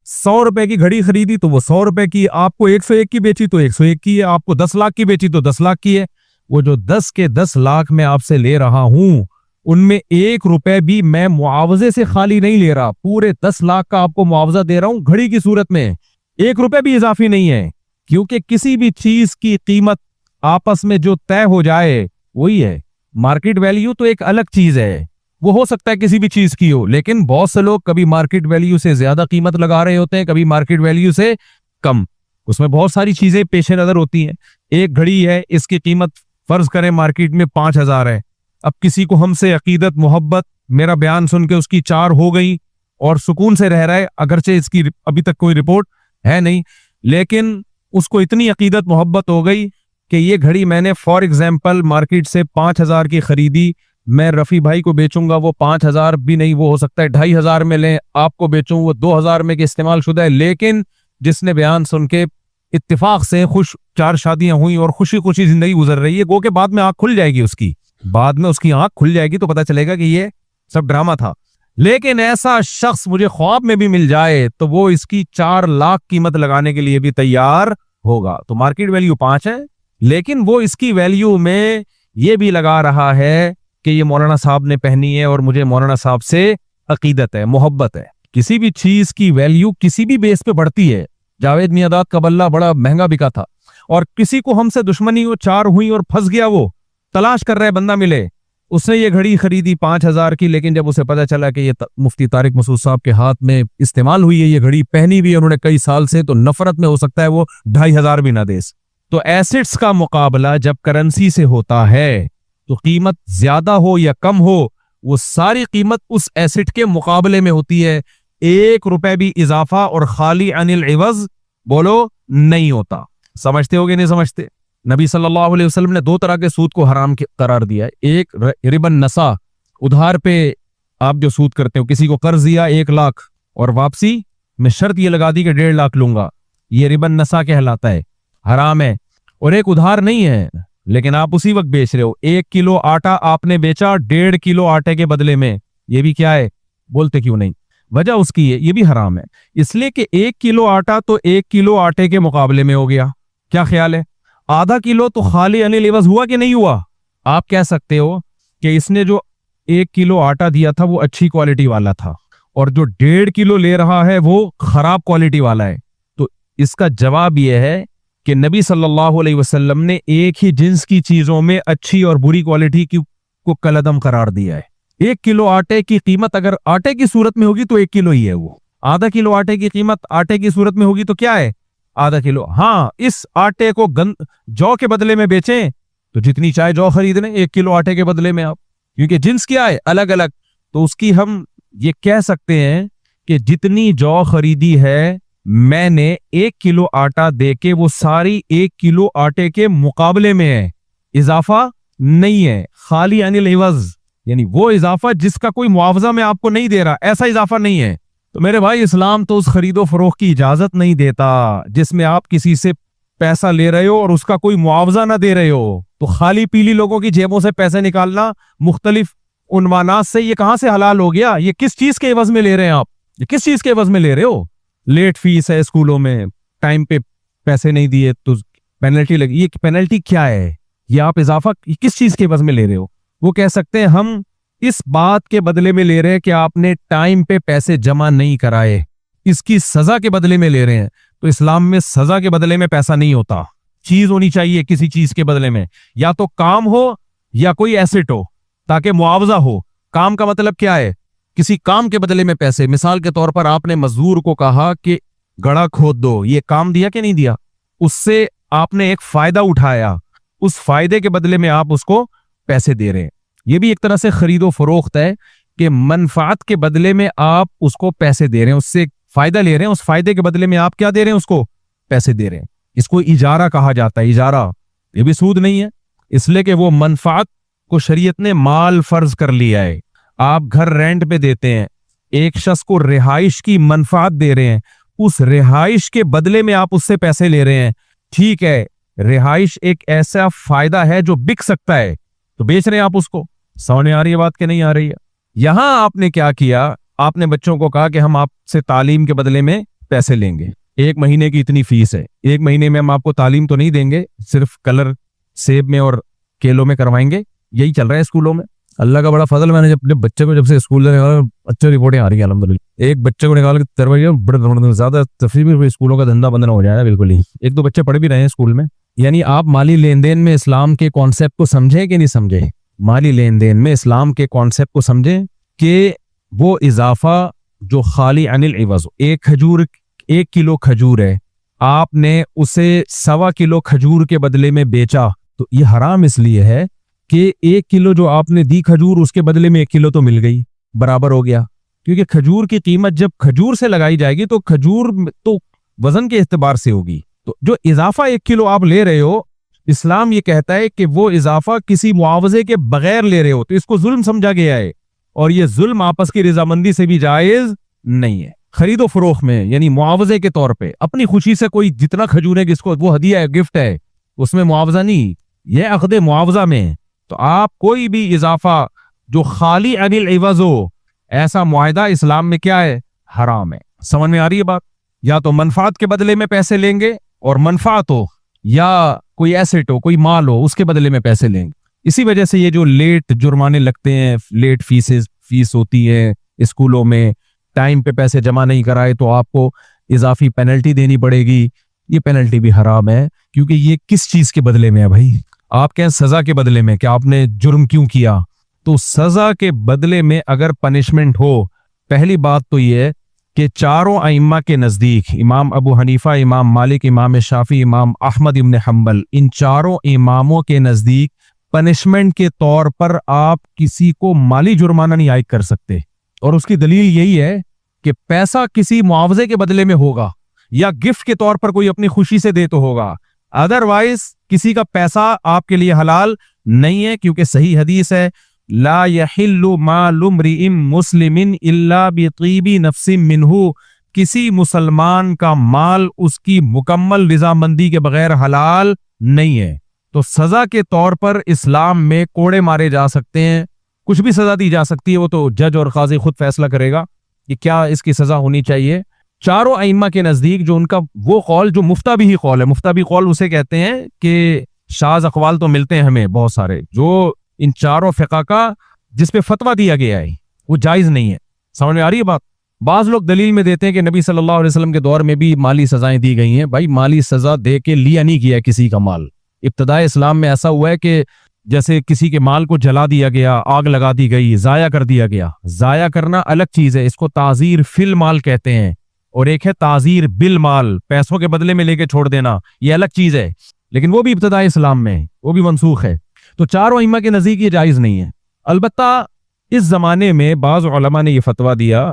100 रुपए की घड़ी खरीदी तो वो 100 रुपए की, आपको 101 की बेची तो 101 की है, आपको 10 लाख की बेची तो 10 लाख की है। वो जो 10 के 10 लाख मैं आपसे ले रहा हूं, उनमें 1 रुपए भी मैं मुआवजे से खाली नहीं ले रहा, पूरे 10 लाख का आपको मुआवजा दे रहा हूं घड़ी की सूरत में। 1 रुपए भी इजाफी नहीं है, क्योंकि किसी भी चीज की कीमत आपस में जो तय हो जाए वही है। मार्केट वैल्यू तो एक अलग चीज है, वो हो सकता है किसी भी चीज की हो, लेकिन बहुत से लोग कभी मार्केट वैल्यू से ज्यादा कीमत लगा रहे होते हैं, कभी मार्केट वैल्यू से कम। उसमें बहुत सारी चीजें पेश नजर होती हैं। एक घड़ी है, इसकी कीमत फर्ज करें मार्केट में 5,000 है। अब किसी को हमसे अकीदत मोहब्बत, मेरा बयान सुन के उसकी 4 हो गई और सुकून से रह रहा है, अगरचे इसकी अभी तक कोई रिपोर्ट है नहीं, लेकिन उसको इतनी अकीदत मोहब्बत हो गई कि ये घड़ी मैंने फॉर एग्जाम्पल मार्केट से 5,000 की खरीदी, मैं रफी भाई को बेचूंगा वो 5,000 भी नहीं, वो हो सकता है 2,500 में लें, आपको बेचूं वो 2,000 में के इस्तेमाल शुदा है। लेकिन जिसने बयान सुन के इत्तेफाक से खुश 4 शादियां हुई और खुशी खुशी जिंदगी गुजर रही है, गो के बाद में आंख खुल जाएगी उसकी, बाद में उसकी आंख खुल जाएगी तो पता चलेगा कि ये सब ड्रामा था। लेकिन ऐसा शख्स मुझे ख्वाब में भी मिल जाए तो वो इसकी 4 लाख कीमत लगाने के लिए भी तैयार होगा। तो मार्केट वैल्यू 5 है, लेकिन वो इसकी वैल्यू में ये भी लगा रहा है कि ये मौलाना साहब ने पहनी है और मुझे मौलाना साहब से अकीदत है, मोहब्बत है। किसी भी चीज की वैल्यू किसी भी बेस पे बढ़ती है। जावेद मियादाद का बल्ला बड़ा महंगा बिका था और किसी को हमसे दुश्मनी वो 4 हुई और फंस गया, वो तलाश कर रहा है बंदा मिले, उसने ये घड़ी खरीदी 5,000 की, लेकिन जब उसे पता चला कि ये मुफ्ती तारिक मसूद साहब के हाथ में इस्तेमाल हुई है, ये घड़ी पहनी भी है उन्होंने कई साल से, तो नफरत में हो सकता है वो 2,500 भी ना दे। तो एसेट्स का मुकाबला जब करेंसी से होता है तो कीमत ज्यादा हो या कम हो, वो सारी कीमत उस एसेट के मुकाबले में होती है। 1 रुपए भी इजाफा और खाली अनिल इवज बोलो नहीं होता। समझते होगे नहीं समझते? नबी सल्लल्लाहु अलैहि वसल्लम ने 2 तरह के सूद को हराम करार दिया है। एक रिबन नसा, उधार पे आप जो सूद करते हो, किसी को कर्ज दिया 1 लाख और वापसी में शर्त ये लगा दी कि 1.5 लाख लूंगा, ये रिबन नसा कहलाता है, हराम है। और एक उधार नहीं है लेकिन आप उसी वक्त बेच रहे हो, 1 किलो आटा आपने बेचा 1.5 किलो आटे के बदले में, ये भी क्या है? बोलते क्यों नहीं? वजह उसकी है, ये भी हराम है, इसलिए कि 1 किलो आटा तो 1 किलो आटे के मुकाबले में हो गया। क्या ख्याल है? आधा किलो तो खाली अनिल इवज हुआ कि नहीं हुआ? आप कह सकते हो कि इसने जो 1 किलो आटा दिया था वो अच्छी क्वालिटी वाला था और जो 1.5 किलो ले रहा है वो खराब क्वालिटी वाला है। तो इसका जवाब यह है कि नबी सल्लल्लाहु अलैहि वसल्लम ने एक ही जिन्स की चीजों में अच्छी और बुरी क्वालिटी की को कलअदम करार दिया है। 1 किलो आटे की कीमत अगर आटे की सूरत में होगी तो 1 किलो ही है वो। आधा किलो आटे की कीमत आटे की सूरत में होगी तो क्या है? आधा किलो। हाँ, इस आटे को जौ के बदले में बेचें तो जितनी चाहे जौ खरीद लें 1 किलो आटे के बदले में आप, क्योंकि जिन्स क्या है? अलग अलग। तो उसकी हम ये कह सकते हैं कि जितनी जौ खरीदी है मैंने 1 किलो आटा देके वो सारी 1 किलो आटे के मुकाबले में है, इजाफा नहीं है, खाली अनिल इवज, यानी वो इजाफा जिसका कोई मुआवजा मैं आपको नहीं दे रहा, ऐसा इजाफा नहीं है। तो मेरे भाई, इस्लाम तो उस खरीदो फरोख्त की इजाजत नहीं देता जिसमें आप किसी से पैसा ले रहे हो और उसका कोई मुआवजा ना दे रहे हो। तो खाली पीली लोगों की जेबों से पैसे निकालना मुख्तलिफ उन्वानात से, ये कहां से हलाल हो गया? ये किस चीज के एवज में ले रहे हैं आप? ये किस चीज के एवज में ले रहे हो? लेट फीस है स्कूलों में, टाइम पे पैसे नहीं दिए तो पेनल्टी लगी, ये पेनल्टी क्या है? ये आप इजाफा किस चीज के एवज में ले रहे हो? वो कह सकते हैं हम इस बात के बदले में ले रहे हैं कि आपने टाइम पे पैसे जमा नहीं कराए, इसकी सजा के बदले में ले रहे हैं। तो इस्लाम में सजा के बदले में पैसा नहीं होता, चीज होनी चाहिए किसी चीज के बदले में, या तो काम हो या कोई एसेट हो ताकि मुआवजा हो। काम का मतलब क्या है? किसी काम के बदले में पैसे। मिसाल के तौर पर आपने मजदूर को कहा कि गड़ा खोद दो, ये काम दिया कि नहीं दिया? उससे आपने एक फायदा उठाया, उस फायदे के बदले में आप उसको पैसे दे रहे हैं। ये भी एक तरह से खरीदो फरोख्त है कि मनफात के बदले में आप उसको पैसे दे रहे हैं, उससे फायदा ले रहे हैं, उस फायदे के बदले में आप क्या दे रहे हैं? उसको पैसे दे रहे हैं। इसको इजारा कहा जाता है। इजारा ये भी सूद नहीं है, इसलिए कि वो मनफात को शरीयत ने माल फर्ज कर लिया है। आप घर रेंट पे देते हैं, एक शख्स को रिहाइश की मनफात दे रहे हैं, उस रिहाइश के बदले में आप उससे पैसे ले रहे हैं। ठीक है, रिहाइश एक ऐसा फायदा है जो बिक सकता है, तो बेच रहे हैं आप उसको। समझ में आ रही है बात कि नहीं आ रही है? यहां आपने क्या किया, आपने बच्चों को कहा कि हम आपसे तालीम के बदले में पैसे लेंगे, 1 महीने की इतनी फीस है, 1 महीने में हम आपको तालीम तो नहीं देंगे, सिर्फ कलर सेब में और केलों में करवाएंगे। यही चल रहा है स्कूलों में। अल्लाह का बड़ा फजल, मैंने अपने बच्चे को जब से स्कूल जाने वाला अच्छी रिपोर्टें आ रही है अल्हम्दुलिल्लाह। एक बच्चे को निकाल के तरवैया बड़े ज्यादा तफरीह स्कूलों का धंधा बंद ना हो जाए बिल्कुल ही। 1-2 बच्चे पढ़ भी रहे हैं स्कूल में। यानी आप माली लेन देन में इस्लाम के कॉन्सेप्ट को समझे कि नहीं समझे? माली लेन देन में इस्लाम के कॉन्सेप्ट को समझे कि वो इजाफा जो खाली अनिल इवज, 1 किलो खजूर है, आपने उसे 1.25 किलो खजूर के बदले में बेचा, तो ये हराम इसलिए है कि 1 किलो जो आपने दी खजूर, उसके बदले में 1 किलो तो मिल गई, बराबर हो गया। क्योंकि खजूर की कीमत जब खजूर से लगाई जाएगी तो खजूर तो वजन के एतबार से होगी। तो जो इजाफा 1 किलो आप ले रहे हो, इस्लाम ये कहता है कि वो इजाफा किसी मुआवजे के बगैर ले रहे हो, तो इसको जुल्म समझा गया है। और ये जुल्म आपस की रजामंदी से भी जायज नहीं है। खरीदो फरोख्त में, यानी मुआवजे के तौर पे अपनी खुशी से कोई जितना खजूर है किसको वो हदिया है, गिफ्ट है, उसमें मुआवजा नहीं, ये अक़दे मुआवजा में। तो आप कोई भी इजाफा जो खाली अनिल इवज हो, ऐसा मुआहदा इस्लाम में क्या है? हराम है। समझ में आ रही है बात? या तो मनफात के बदले में पैसे लेंगे, और मनफात हो या कोई एसेट हो, कोई माल हो, उसके बदले में पैसे लेंगे। इसी वजह से ये जो लेट जुर्माने लगते हैं, लेट फीस होती है स्कूलों में, टाइम पे पैसे जमा नहीं कराए तो आपको इजाफी पेनल्टी देनी पड़ेगी। ये पेनल्टी भी हराम है, क्योंकि ये किस चीज के बदले में है भाई? आप कहें सजा के बदले में, क्या आपने जुर्म क्यों किया? तो सजा के बदले में अगर पनिशमेंट हो, पहली बात तो ये है कि चारों अइम्मा के नजदीक, इमाम अबू हनीफा, इमाम मालिक, इमाम शाफी, इमाम अहमद इब्न हम्बल, इन चारों इमामों के नजदीक पनिशमेंट के तौर पर आप किसी को माली जुर्माना नहीं आयद कर सकते। और उसकी दलील यही है कि पैसा किसी मुआवजे के बदले में होगा, या गिफ्ट के तौर पर कोई अपनी खुशी से दे तो होगा, अदरवाइज किसी का पैसा आपके लिए हलाल नहीं है। क्योंकि सही हदीस है, ला यहिल्लु मालु इम्रिइन मुस्लिमिन इल्ला बितीबी नफ्सिन मिन्हु, किसी मुसलमान का माल उसकी मुकम्मल रजामंदी के बगैर हलाल नहीं है। तो सजा के तौर पर इस्लाम में कोड़े मारे जा सकते हैं, कुछ भी सजा दी जा सकती है, वो तो जज और काजी खुद फैसला करेगा कि क्या इसकी सजा होनी चाहिए। चारों अइम्मा के नजदीक जो उनका वो कौल, जो मुफ्ताबी कौल है, मुफ्ताबी कौल उसे कहते हैं कि शाज़ अक़वाल तो मिलते हैं हमें बहुत सारे, जो इन चारों फ़िक़ा का जिस पे फतवा दिया गया है वो जायज नहीं है। समझ में आ रही है बात? बाज लोग दलील में देते हैं कि नबी सल्लल्लाहु अलैहि वसल्लम के दौर में भी माली सजाएं दी गई हैं। भाई माली सजा दे के लिया नहीं गया किसी का माल। इब्तदाए इस्लाम में ऐसा हुआ है कि जैसे किसी के माल को जला दिया गया, आग लगा दी गई, जाया कर दिया गया। जाया करना अलग चीज है, इसको ताजीर फिल माल कहते हैं, और एक है ताजीर बिल माल, पैसों के बदले में लेके छोड़ देना, ये अलग चीज है। लेकिन वो भी इब्तदाए इस्लाम में, वो भी मनसूख है। तो चारों अइम्मा के नजदीक ये जायज नहीं है। अलबत्ता इस जमाने में बाज़ उलमा ने यह फतवा दिया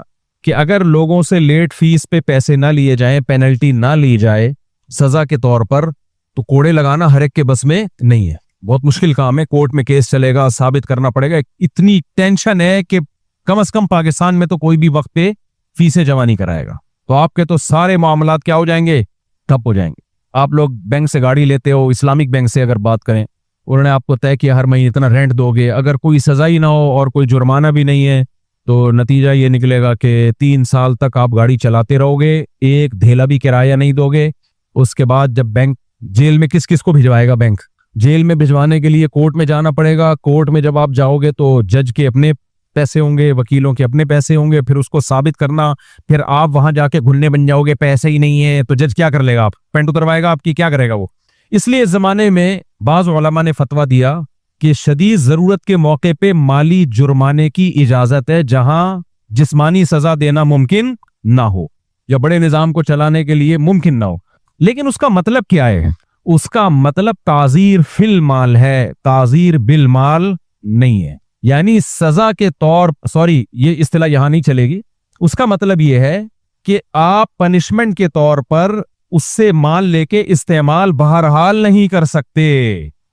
कि अगर लोगों से लेट फीस पे पैसे ना लिए जाएं, पेनल्टी ना ली जाए सजा के तौर पर, तो कोड़े लगाना हर एक के बस में नहीं है। बहुत मुश्किल काम है, कोर्ट में केस चलेगा, साबित करना पड़ेगा। इतनी टेंशन है कि कम से कम पाकिस्तान में तो कोई भी वक्त पे फीसें जमा नहीं कराएगा, तो आपके तो सारे मामलात क्या हो जाएंगे? ठप हो जाएंगे। आप लोग बैंक से गाड़ी लेते हो, इस्लामिक बैंक से अगर बात करें, उन्होंने आपको तय किया हर महीने इतना रेंट दोगे, अगर कोई सजा ही ना हो और कोई जुर्माना भी नहीं है, तो नतीजा ये निकलेगा कि 3 साल तक आप गाड़ी चलाते रहोगे, एक धेला भी किराया नहीं दोगे। उसके बाद जब बैंक जेल में किस किस को भिजवाएगा? बैंक जेल में भिजवाने के लिए कोर्ट में जाना पड़ेगा। कोर्ट में जब आप जाओगे तो जज के अपने पैसे होंगे, वकीलों के अपने पैसे होंगे, फिर उसको साबित करना, फिर आप वहां जाके घुलने बन जाओगे, पैसे ही नहीं है, तो जज क्या कर लेगा? आप पेंट उतरवाएगा आपकी, क्या करेगा वो? इसलिए इस जमाने में बाज़ उलमा ने फतवा दिया कि शदीद जरूरत के मौके पे माली जुर्माने की इजाजत है, जहां जिस्मानी सजा देना मुमकिन ना हो या बड़े निजाम को चलाने के लिए मुमकिन ना हो। लेकिन उसका मतलब क्या है? उसका मतलब ताजीर फिल माल है, ताजीर बिल माल नहीं है। यानी सजा के तौर, सॉरी ये इस्तिलाह यहां नहीं चलेगी। उसका मतलब यह है कि आप पनिशमेंट के तौर पर उससे माल लेके इस्तेमाल बहरहाल नहीं कर सकते।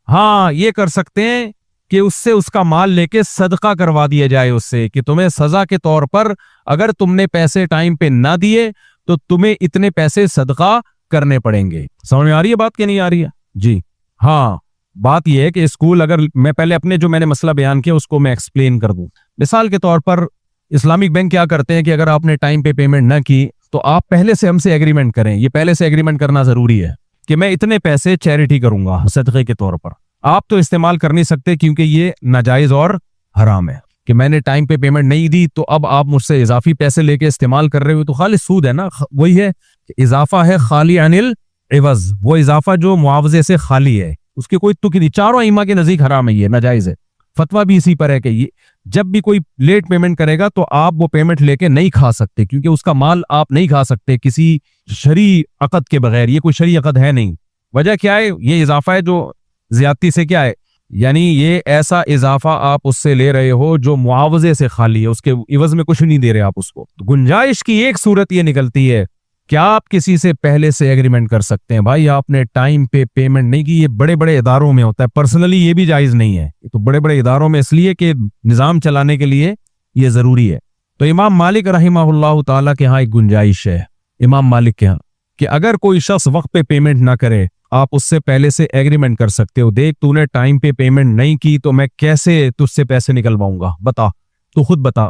हाँ, ये कर सकते हैं कि उससे उसका माल लेके सदका करवा दिया जाए उससे, कि तुम्हें सजा के तौर पर अगर तुमने पैसे टाइम पे ना दिए तो तुम्हें इतने पैसे सदका करने पड़ेंगे। समझ में आ रही है बात कि नहीं आ रही है? जी हाँ, बात यह है कि स्कूल, अगर मैं पहले अपने जो मैंने मसला बयान किया उसको मैं एक्सप्लेन कर दूं। मिसाल के तौर पर इस्लामिक बैंक क्या करते हैं कि अगर आपने टाइम पे पेमेंट ना की तो आप पहले से हमसे एग्रीमेंट करें। ये पहले से एग्रीमेंट करना जरूरी है कि मैं इतने पैसे चैरिटी करूंगा सदक़े के तौर पर। आप तो इस्तेमाल कर नहीं सकते क्योंकि ये नाजायज और हराम है कि मैंने टाइम पे पेमेंट नहीं दी तो अब आप मुझसे इजाफी पैसे लेके इस्तेमाल कर रहे हो, तो खाली सूद है ना। वही है, इजाफा है खाली अनिल इवज, वो इजाफा जो मुआवजे से खाली है, उसकी कोई तुक नहीं। चारों इमा के नजदीक हराम है, ये नाजायज है। फतवा भी इसी पर है कि ये जब भी कोई लेट पेमेंट करेगा तो आप वो पेमेंट लेके नहीं खा सकते, क्योंकि उसका माल आप नहीं खा सकते किसी शरी अकद के बगैर। ये कोई शरी अकद है नहीं। वजह क्या है? ये इजाफा है जो ज्यादती से क्या है, यानी ये ऐसा इजाफा आप उससे ले रहे हो जो मुआवजे से खाली है, उसके इवज में कुछ नहीं दे रहे आप उसको। तो गुंजाइश की एक सूरत ये निकलती है कि आप किसी से पहले से एग्रीमेंट कर सकते हैं, भाई आपने टाइम पे पेमेंट नहीं की। ये बड़े बड़े इदारों में होता है, पर्सनली ये भी जायज नहीं है। तो बड़े बड़े इदारों में इसलिए कि निजाम चलाने के लिए ये जरूरी है। तो इमाम मालिक रहिमहुल्लाह ताला के यहाँ एक गुंजाइश है, इमाम मालिक के यहाँ, कि अगर कोई शख्स वक्त पे पेमेंट ना करे आप उससे पहले से एग्रीमेंट कर सकते हो। देख तूने टाइम पे पेमेंट नहीं की तो मैं कैसे तुझसे पैसे निकलवाऊंगा, बता, तू खुद बता।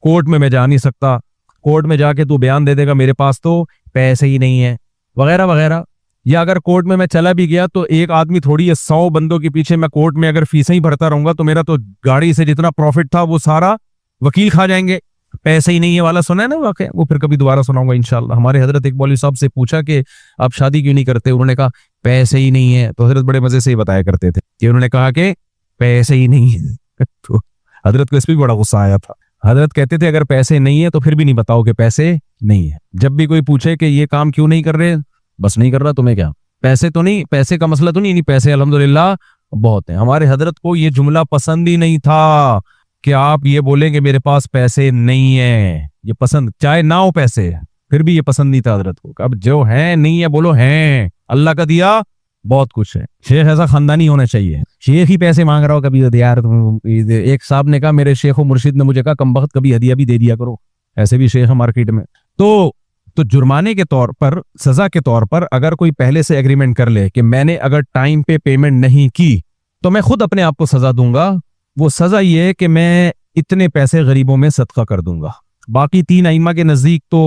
कोर्ट में मैं जा नहीं सकता, कोर्ट में जाके तू बयान दे देगा मेरे पास तो पैसे ही नहीं है वगैरह वगैरह। या अगर कोर्ट में मैं चला भी गया तो एक आदमी थोड़ी है, 100 बंदों के पीछे मैं कोर्ट में अगर फीसें ही भरता रहूंगा तो मेरा तो गाड़ी से जितना प्रॉफिट था वो सारा वकील खा जाएंगे। पैसे ही नहीं है वाला सुना है ना वाकई, वो फिर कभी दोबारा सुनाऊंगा इंशाल्लाह। हमारे हजरत एक मौलवी साहब से पूछा कि आप शादी क्यों नहीं करते, उन्होंने कहा पैसे ही नहीं है। तो हजरत बड़े मजे से ही बताया करते थे कि उन्होंने कहा कि पैसे ही नहीं है। तो हजरत को इस पर भी बड़ा गुस्सा आया था। हजरत कहते थे अगर पैसे नहीं है तो फिर भी नहीं बताओ कि पैसे नहीं है। जब भी कोई पूछे कि ये काम क्यों नहीं कर रहे, बस नहीं कर रहा, तुम्हें क्या, पैसे तो नहीं, पैसे का मसला तो नहीं पैसे अल्हम्दुलिल्लाह बहुत है। हमारे हजरत को ये जुमला पसंद ही नहीं था कि आप ये बोलेंगे मेरे पास पैसे नहीं है। ये पसंद, चाहे ना हो पैसे फिर भी ये पसंद नहीं था हजरत को। अब जो है नहीं है बोलो है, अल्लाह का दिया बहुत कुछ है। शेख ऐसा खानदानी होना चाहिए, शेख ही पैसे मांग रहा हो कभी तो यार। एक साहब ने कहा, मेरे शेख मुर्शिद ने मुझे कहा कमबख्त कभी हदिया भी दे दिया करो, ऐसे भी शेख है मार्केट में। तो जुर्माने के तौर पर, सजा के तौर पर अगर कोई पहले से एग्रीमेंट कर ले कि मैंने अगर टाइम पे पेमेंट नहीं की तो मैं खुद अपने आप को सजा दूंगा। वो सजा ये है कि मैं इतने पैसे गरीबों में सदका कर दूंगा। बाकी 3 आइम्मा के नजदीक तो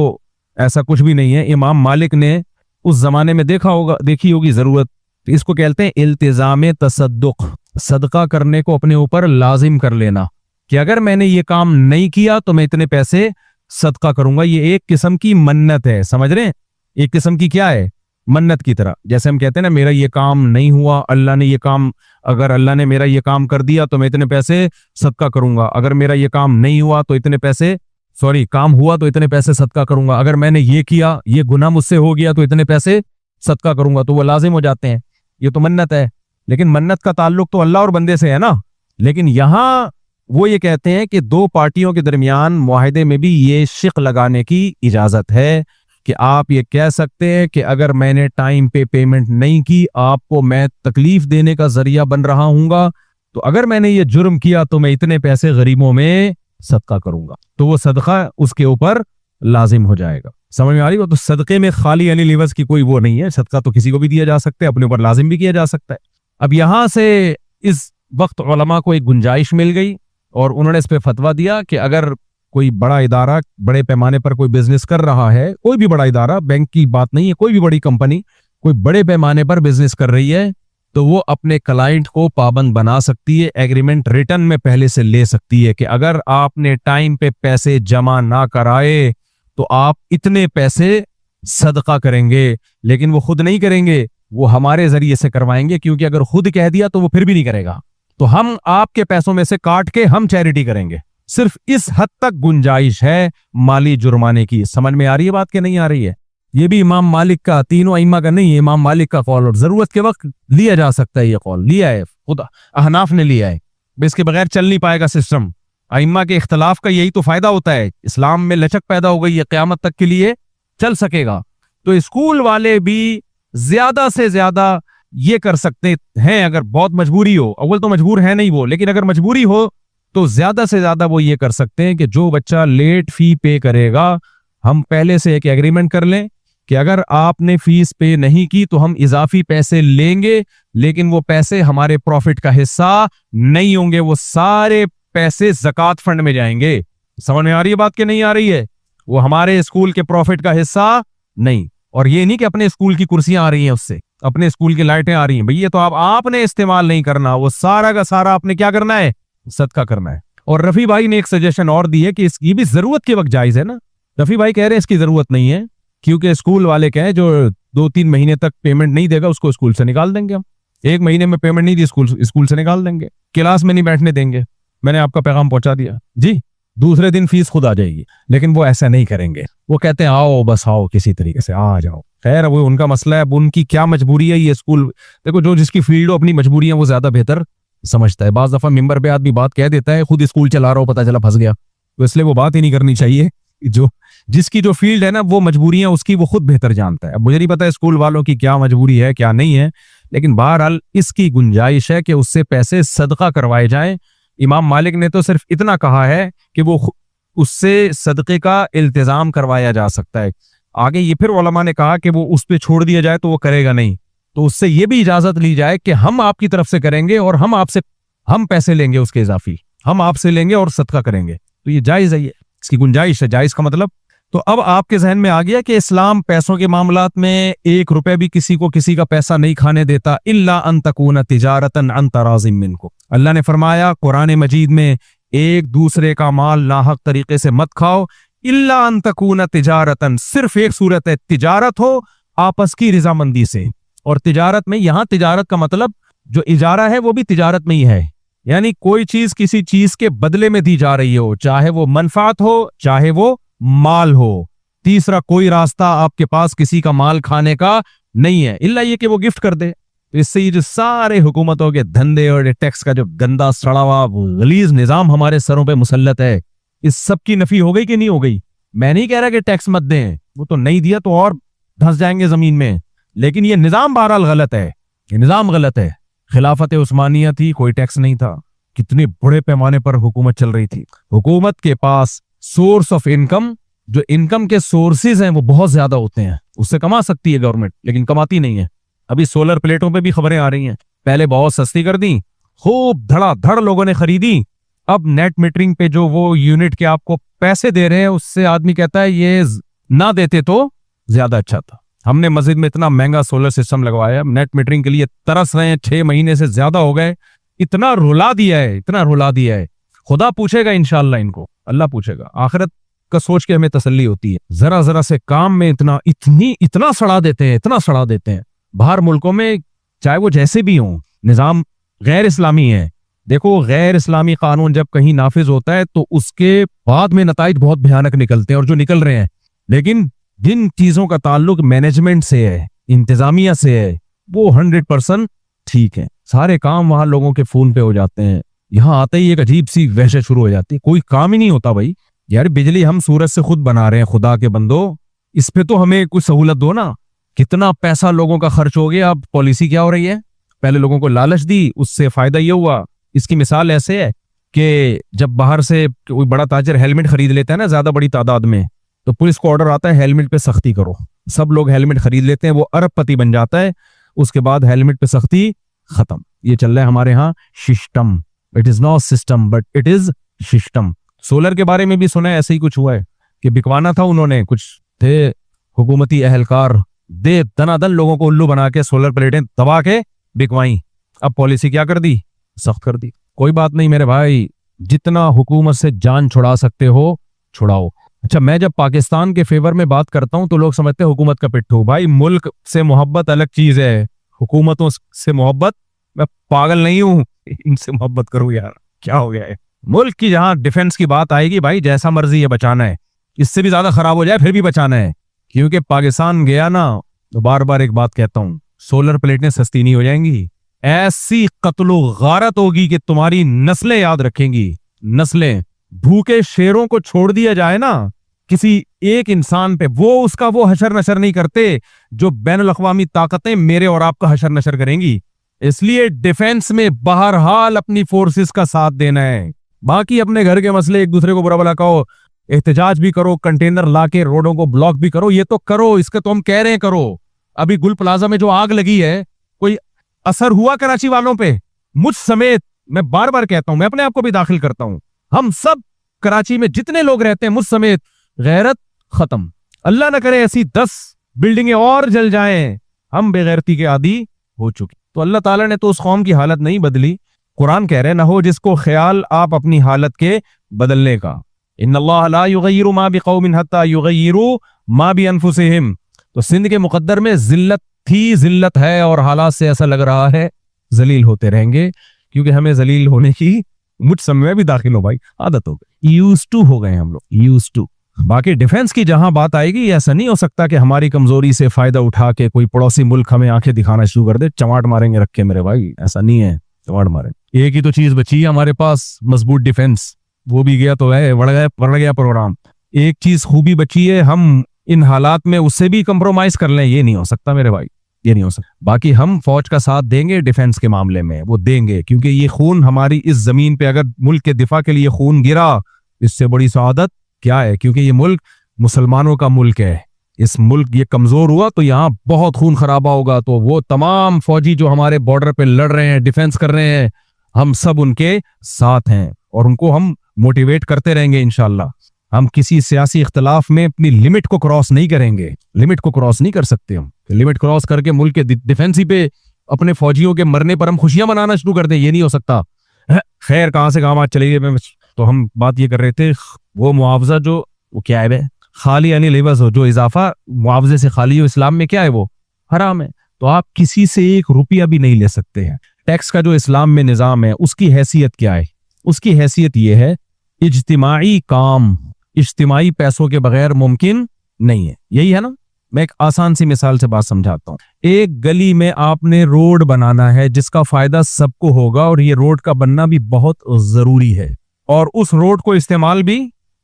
ऐसा कुछ भी नहीं है। इमाम मालिक ने उस जमाने में देखी होगी जरूरत, तो इसको कहते हैं इल्तिजाम तसद्दुक, सदका करने को अपने ऊपर लाजिम कर लेना कि अगर मैंने ये काम नहीं किया तो मैं इतने पैसे सदका करूंगा। ये एक किस्म की मन्नत है, समझ रहे हैं? एक किस्म की क्या है, मन्नत की तरह। जैसे हम कहते हैं ना मेरा ये काम नहीं हुआ, अल्लाह ने ये काम, अगर अल्लाह ने मेरा ये काम कर दिया तो मैं इतने पैसे सदका करूंगा। अगर मेरा ये काम नहीं हुआ तो इतने पैसे, सॉरी काम हुआ तो इतने पैसे सदका करूंगा। अगर मैंने ये किया, ये गुनाह मुझसे हो गया तो इतने पैसे सदका करूंगा। तो वो लाजिम हो जाते हैं, ये तो मन्नत है। लेकिन मन्नत का ताल्लुक तो अल्लाह और बंदे से है ना। लेकिन यहां वो ये कहते हैं कि 2 पार्टियों के दरमियान मुआहदे में भी ये शिक लगाने की इजाजत है कि आप ये कह सकते हैं कि अगर मैंने टाइम पे पेमेंट नहीं की आपको मैं तकलीफ देने का जरिया बन रहा हूंगा, तो अगर मैंने ये जुर्म किया तो मैं इतने पैसे गरीबों में सदका करूंगा। तो वो सदका उसके ऊपर लाजिम हो जाएगा। समझ में आ रही हो? तो सदके में खाली यानी लिवज की कोई वो नहीं है। सदका तो किसी को भी दिया जा सकता है, अपने ऊपर लाजिम भी किया जा सकता है। अब यहां से इस वक्त उलमा को एक गुंजाइश मिल गई और उन्होंने इस पे फतवा दिया कि अगर कोई बड़ा इदारा बड़े पैमाने पर कोई बिजनेस कर रहा है, कोई भी बड़ा इदारा, बैंक की बात नहीं है, कोई भी बड़ी कंपनी कोई बड़े पैमाने पर बिजनेस कर रही है, तो वो अपने क्लाइंट को पाबंद बना सकती है, एग्रीमेंट रिटर्न में पहले से ले सकती है कि अगर आपने टाइम पे पैसे जमा ना कराए तो आप इतने पैसे सदका करेंगे। लेकिन वो खुद नहीं करेंगे, वो हमारे जरिए से करवाएंगे, क्योंकि अगर खुद कह दिया तो वो फिर भी नहीं करेगा, तो हम आपके पैसों में से काट के हम चैरिटी करेंगे। सिर्फ इस हद तक गुंजाइश है माली जुर्माने की। समझ में आ रही है बात कि नहीं आ रही है? ये भी इमाम मालिक का, तीनों अइम्मा का नहीं है, इमाम मालिक का कौल, और जरूरत के वक्त लिया जा सकता है। ये कौल लिया है, खुद अहनाफ ने लिया है। इसके बगैर चल नहीं पाएगा सिस्टम। अइम्मा के इख्तलाफ का यही तो फायदा होता है। इस्लाम में लचक पैदा हो गई है, क़यामत तक के लिए चल सकेगा। तो स्कूल वाले भी ज्यादा से ज्यादा ये कर सकते हैं अगर बहुत मजबूरी हो। अव्वल तो मजबूर है नहीं वो, लेकिन अगर मजबूरी हो तो ज्यादा से ज्यादा वो ये कर सकते हैं कि जो बच्चा लेट फी पे करेगा, हम पहले से एक एग्रीमेंट कर लें कि अगर आपने फीस पे नहीं की तो हम इजाफी पैसे लेंगे, लेकिन वो पैसे हमारे प्रॉफिट का हिस्सा नहीं होंगे, वो सारे पैसे ज़कात फंड में जाएंगे। समझ में आ रही है बात कि नहीं आ रही है? वो हमारे स्कूल के प्रॉफिट का हिस्सा नहीं। और ये नहीं कि अपने स्कूल की कुर्सियां आ रही हैं उससे, अपने स्कूल की लाइटें आ रही हैं, भैया तो आपने इस्तेमाल नहीं करना, वो सारा का सारा आपने क्या करना है? सदका करना है। और रफी भाई ने एक सजेशन और दी है कि इसकी भी जरूरत के वक्त जायज है ना। रफी भाई कह रहे हैं इसकी जरूरत नहीं है, क्योंकि स्कूल वाले कहें जो 2-3 महीने तक पेमेंट नहीं देगा उसको स्कूल से निकाल देंगे हम। 1 महीने में पेमेंट नहीं दी स्कूल से निकाल देंगे, क्लास में नहीं बैठने देंगे। मैंने आपका पैगाम पहुंचा दिया जी, दूसरे दिन फीस खुद आ जाएगी। लेकिन वो ऐसा नहीं करेंगे, वो कहते हैं आओ बस आओ, किसी तरीके से आ जाओ। खैर वो उनका मसला है, अब उनकी क्या मजबूरी है। ये स्कूल देखो, जो जिसकी फील्ड हो अपनी मजबूरियां वो ज्यादा बेहतर समझता है। बाज दफा मिंबर पे आदमी बात कह देता है, खुद स्कूल चला रहा हो पता चला फंस गया, तो इसलिए वो बात ही नहीं करनी चाहिए। जो जिसकी जो फील्ड है ना वो मजबूरियां उसकी वो खुद बेहतर जानता है। अब मुझे नहीं पता स्कूल वालों की क्या मजबूरी है क्या नहीं है, लेकिन बहरहाल इसकी गुंजाइश है कि उससे पैसे सदका करवाए जाएं। इमाम मालिक ने तो सिर्फ इतना कहा है कि वो उससे सदक़े का इल्तिजाम करवाया जा सकता है। आगे ये फिर उलमा ने कहा कि वो उस पे छोड़ दिया जाए तो वो करेगा नहीं, तो उससे ये भी इजाजत ली जाए कि हम आपकी तरफ से करेंगे और हम पैसे लेंगे उसके इजाफी, हम आपसे लेंगे और सदका करेंगे। तो ये जायज है, ये इसकी गुंजाइश है। जायज का मतलब तो अब आपके जहन में आ गया कि इस्लाम पैसों के मामलात में 1 रुपए भी किसी को किसी का पैसा नहीं खाने देता, इल्ला अन तकूना तिजारतन अन तराज़िम मिनकुम। अल्लाह ने फरमाया कुरान मजीद में, एक दूसरे का माल नाहक तरीके से मत खाओ, इल्ला अन तकूना तिजारतन, सिर्फ एक सूरत है, तिजारत हो आपस की रजामंदी से। और तिजारत में यहां तिजारत का मतलब जो इजारा है वो भी तिजारत में ही है, यानी कोई चीज किसी चीज के बदले में दी जा रही हो, चाहे वो मनफात हो चाहे वो माल हो। तीसरा कोई रास्ता आपके पास किसी का माल खाने का नहीं है, इल्ला ये कि वो गिफ्ट कर दे। तो इससे ये जो सारे हुकूमतों के धंधे और टैक्स का जो गंदा सड़ा हुआ गलीज निजाम हमारे सरों पे मुसल्लत है, इस सब की नफी हो गई कि नहीं हो गई? मैं नहीं कह रहा कि टैक्स मत दें, वो तो नहीं दिया तो और धंस जाएंगे जमीन में, लेकिन ये निजाम बहरहाल गलत है, ये निजाम गलत है। खिलाफत उस्मानिया थी, कोई टैक्स नहीं था, कितने बड़े पैमाने पर हुकूमत चल रही थी। हुकूमत के पास सोर्स ऑफ इनकम, जो इनकम के सोर्सेज हैं वो बहुत ज्यादा होते हैं, उससे कमा सकती है गवर्नमेंट, लेकिन कमाती नहीं है। अभी सोलर प्लेटों पे भी खबरें आ रही हैं, पहले बहुत सस्ती कर दी, खूब धड़ाधड़ लोगों ने खरीदी, अब नेट मीटरिंग पे जो वो यूनिट के आपको पैसे दे रहे हैं उससे आदमी कहता है ये ना देते तो ज्यादा अच्छा था। हमने मस्जिद में इतना महंगा सोलर सिस्टम लगवाया, नेट मीटरिंग के लिए तरस रहे हैं, 6 महीने से ज्यादा हो गए, इतना रुला दिया है, इतना रुला दिया है। खुदा पूछेगा इंशाअल्लाह इनको, अल्लाह पूछेगा। आखिरत का सोच के हमें तसल्ली होती है, जरा जरा से काम में इतना सड़ा देते हैं, इतना सड़ा देते हैं। बाहर मुल्कों में चाहे वो जैसे भी हों, निजाम गैर इस्लामी है। देखो गैर इस्लामी कानून जब कहीं नाफिज होता है तो उसके बाद में नताइज बहुत भयानक निकलते हैं, और जो निकल रहे हैं। लेकिन जिन चीजों का ताल्लुक मैनेजमेंट से है, इंतजामिया से है, वो 100% ठीक है। सारे काम वहां लोगों के फोन पे हो जाते हैं, यहाँ आते ही एक अजीब सी वहशत शुरू हो जाती है, कोई काम ही नहीं होता। भाई यार बिजली हम सूरज से खुद बना रहे हैं, खुदा के बंदो, इस पे तो हमें कुछ सहूलत दो ना। कितना पैसा लोगों का खर्च हो गया, अब पॉलिसी क्या हो रही है? पहले लोगों को लालच दी, उससे फायदा ये हुआ। इसकी मिसाल ऐसे है कि जब बाहर से कोई बड़ा ताजर हेलमेट खरीद लेता है ना ज्यादा बड़ी तादाद में, तो पुलिस को ऑर्डर आता है हेलमेट पे सख्ती करो, सब लोग हेलमेट खरीद लेते हैं, वो अरबपति बन जाता है, उसके बाद हेलमेट पे सख्ती खत्म। ये चल रहा है हमारे यहाँ system, it is not system but it is system. Solar के बारे में भी सुना है, ऐसे ही कुछ हुआ है कि बिकवाना था, उन्होंने कुछ थे हुकूमती अहलकार, दे दनादन लोगों को उल्लू बना के सोलर प्लेटें दबा के बिकवाई। अब पॉलिसी क्या कर दी? सख्त कर दी। कोई बात नहीं मेरे भाई, जितना हुकूमत से जान छुड़ा सकते हो छुड़ाओ। अच्छा, मैं जब पाकिस्तान के फेवर में बात करता हूं तो लोग समझते हैं हुकूमत का पिट्ठू। भाई मुल्क से मोहब्बत अलग चीज है, हुकूमतों से मोहब्बत, मैं पागल नहीं हूं, इनसे मोहब्बत करूं यार, क्या हो गया है। मुल्क की जहां डिफेंस की बात आएगी भाई जैसा मर्जी है बचाना है, इससे भी ज्यादा खराब हो जाए फिर भी बचाना है। क्योंकि पाकिस्तान गया ना तो बार बार एक बात कहता हूं, सोलर प्लेटें सस्ती नहीं हो जाएंगी, ऐसी कत्लो गारत होगी कि तुम्हारी नस्लें याद रखेंगी, नस्लें। भूखे शेरों को छोड़ दिया जाए ना किसी एक इंसान पे, वो उसका वो हशर नशर नहीं करते जो बैनुल अक़वामी ताकतें मेरे और आपका हशर नशर करेंगी। इसलिए डिफेंस में बहरहाल अपनी फोर्सेस का साथ देना है। बाकी अपने घर के मसले एक दूसरे को बुरा भला कहो, एहतजाज भी करो, कंटेनर लाके रोडों को ब्लॉक भी करो, ये तो करो, इसके तो हम कह रहे हैं करो। अभी गुल प्लाजा में जो आग लगी है, कोई असर हुआ कराची वालों पे? मुझ समेत, मैं बार बार कहता हूं, मैं अपने आप को भी दाखिल करता हूं, हम सब कराची में जितने लोग रहते हैं मुझ समेत, गैरत खत्म। अल्लाह ना करे ऐसी 10 बिल्डिंगें और जल जाएं, हम बेगैरती के आदी हो चुके। तो अल्लाह ताला ने तो उस कौम की हालत नहीं बदली। कुरान कह रहे ना हो जिसको ख्याल आप अपनी हालत के बदलने का। इन्नल्लाह ला युगय्यिरु मा बिकौमिन हत्ता युगय्यिरु मा बिअनफुसिहिम। तो सिंध के मुकद्दर में जिल्लत थी, जिल्लत है, और हालात से ऐसा लग रहा है जलील होते रहेंगे, क्योंकि हमें जलील होने की, मुझ समय भी दाखिल हो भाई, आदत हो गई, यूज्ड टू हो गए हम लोग, यूज्ड टू। बाकी डिफेंस की जहां बात आएगी, ऐसा नहीं हो सकता कि हमारी कमजोरी से फायदा उठा के कोई पड़ोसी मुल्क हमें आंखें दिखाना शुरू कर दे, चमाट मारेंगे रख के मेरे भाई, ऐसा नहीं है, चमाट मारेंगे। एक ही तो चीज बची है हमारे पास, मजबूत डिफेंस, वो भी गया तो है, बढ़ गया प्रोग्राम। एक चीज खूबी बची है, हम इन हालात में उससे भी कंप्रोमाइज कर लें, ये नहीं हो सकता मेरे भाई, ये नहीं हो सकता। बाकी हम फौज का साथ देंगे डिफेंस के मामले में, वो देंगे, क्योंकि ये खून हमारी इस जमीन पे, अगर मुल्क के दिफा के लिए खून गिरा, इससे बड़ी सआदत क्या है? क्योंकि ये मुल्क मुसलमानों का मुल्क है। इस मुल्क ये कमजोर हुआ तो यहाँ बहुत खून खराबा होगा। तो वो तमाम फौजी जो हमारे बॉर्डर पे लड़ रहे हैं, डिफेंस कर रहे हैं, हम सब उनके साथ हैं और उनको हम मोटिवेट करते रहेंगे इंशाल्लाह। हम किसी सियासी इख्तलाफ में अपनी लिमिट को क्रॉस नहीं करेंगे, लिमिट को क्रॉस नहीं कर सकते हम। लिमिट क्रॉस करके मुल्क के डिफेंस ही पे अपने फौजियों के मरने पर हम खुशियां मनाना शुरू कर दें, ये नहीं हो सकता। खैर, कहां से कहां बात चली गई। तो हम बात ये कर रहे थे, वो मुआवजा जो, वो क्या है बे, खाली यानी लेवज हो, जो इजाफा मुआवजे से खाली हो, इस्लाम में क्या है, वो हराम है। तो आप किसी से 1 रुपया भी नहीं ले सकते हैं। टैक्स का जो इस्लाम में निजाम है, उसकी हैसियत क्या है? उसकी हैसियत ये है, इज्तिमाई काम इज्तिमाई पैसों के बगैर मुमकिन नहीं है। यही है ना। मैं एक आसान सी मिसाल से बात समझाता हूं। एक गली में आपने रोड बनाना है जिसका फायदा सबको होगा, और ये रोड का बनना भी बहुत जरूरी है, और उस रोड को इस्तेमाल भी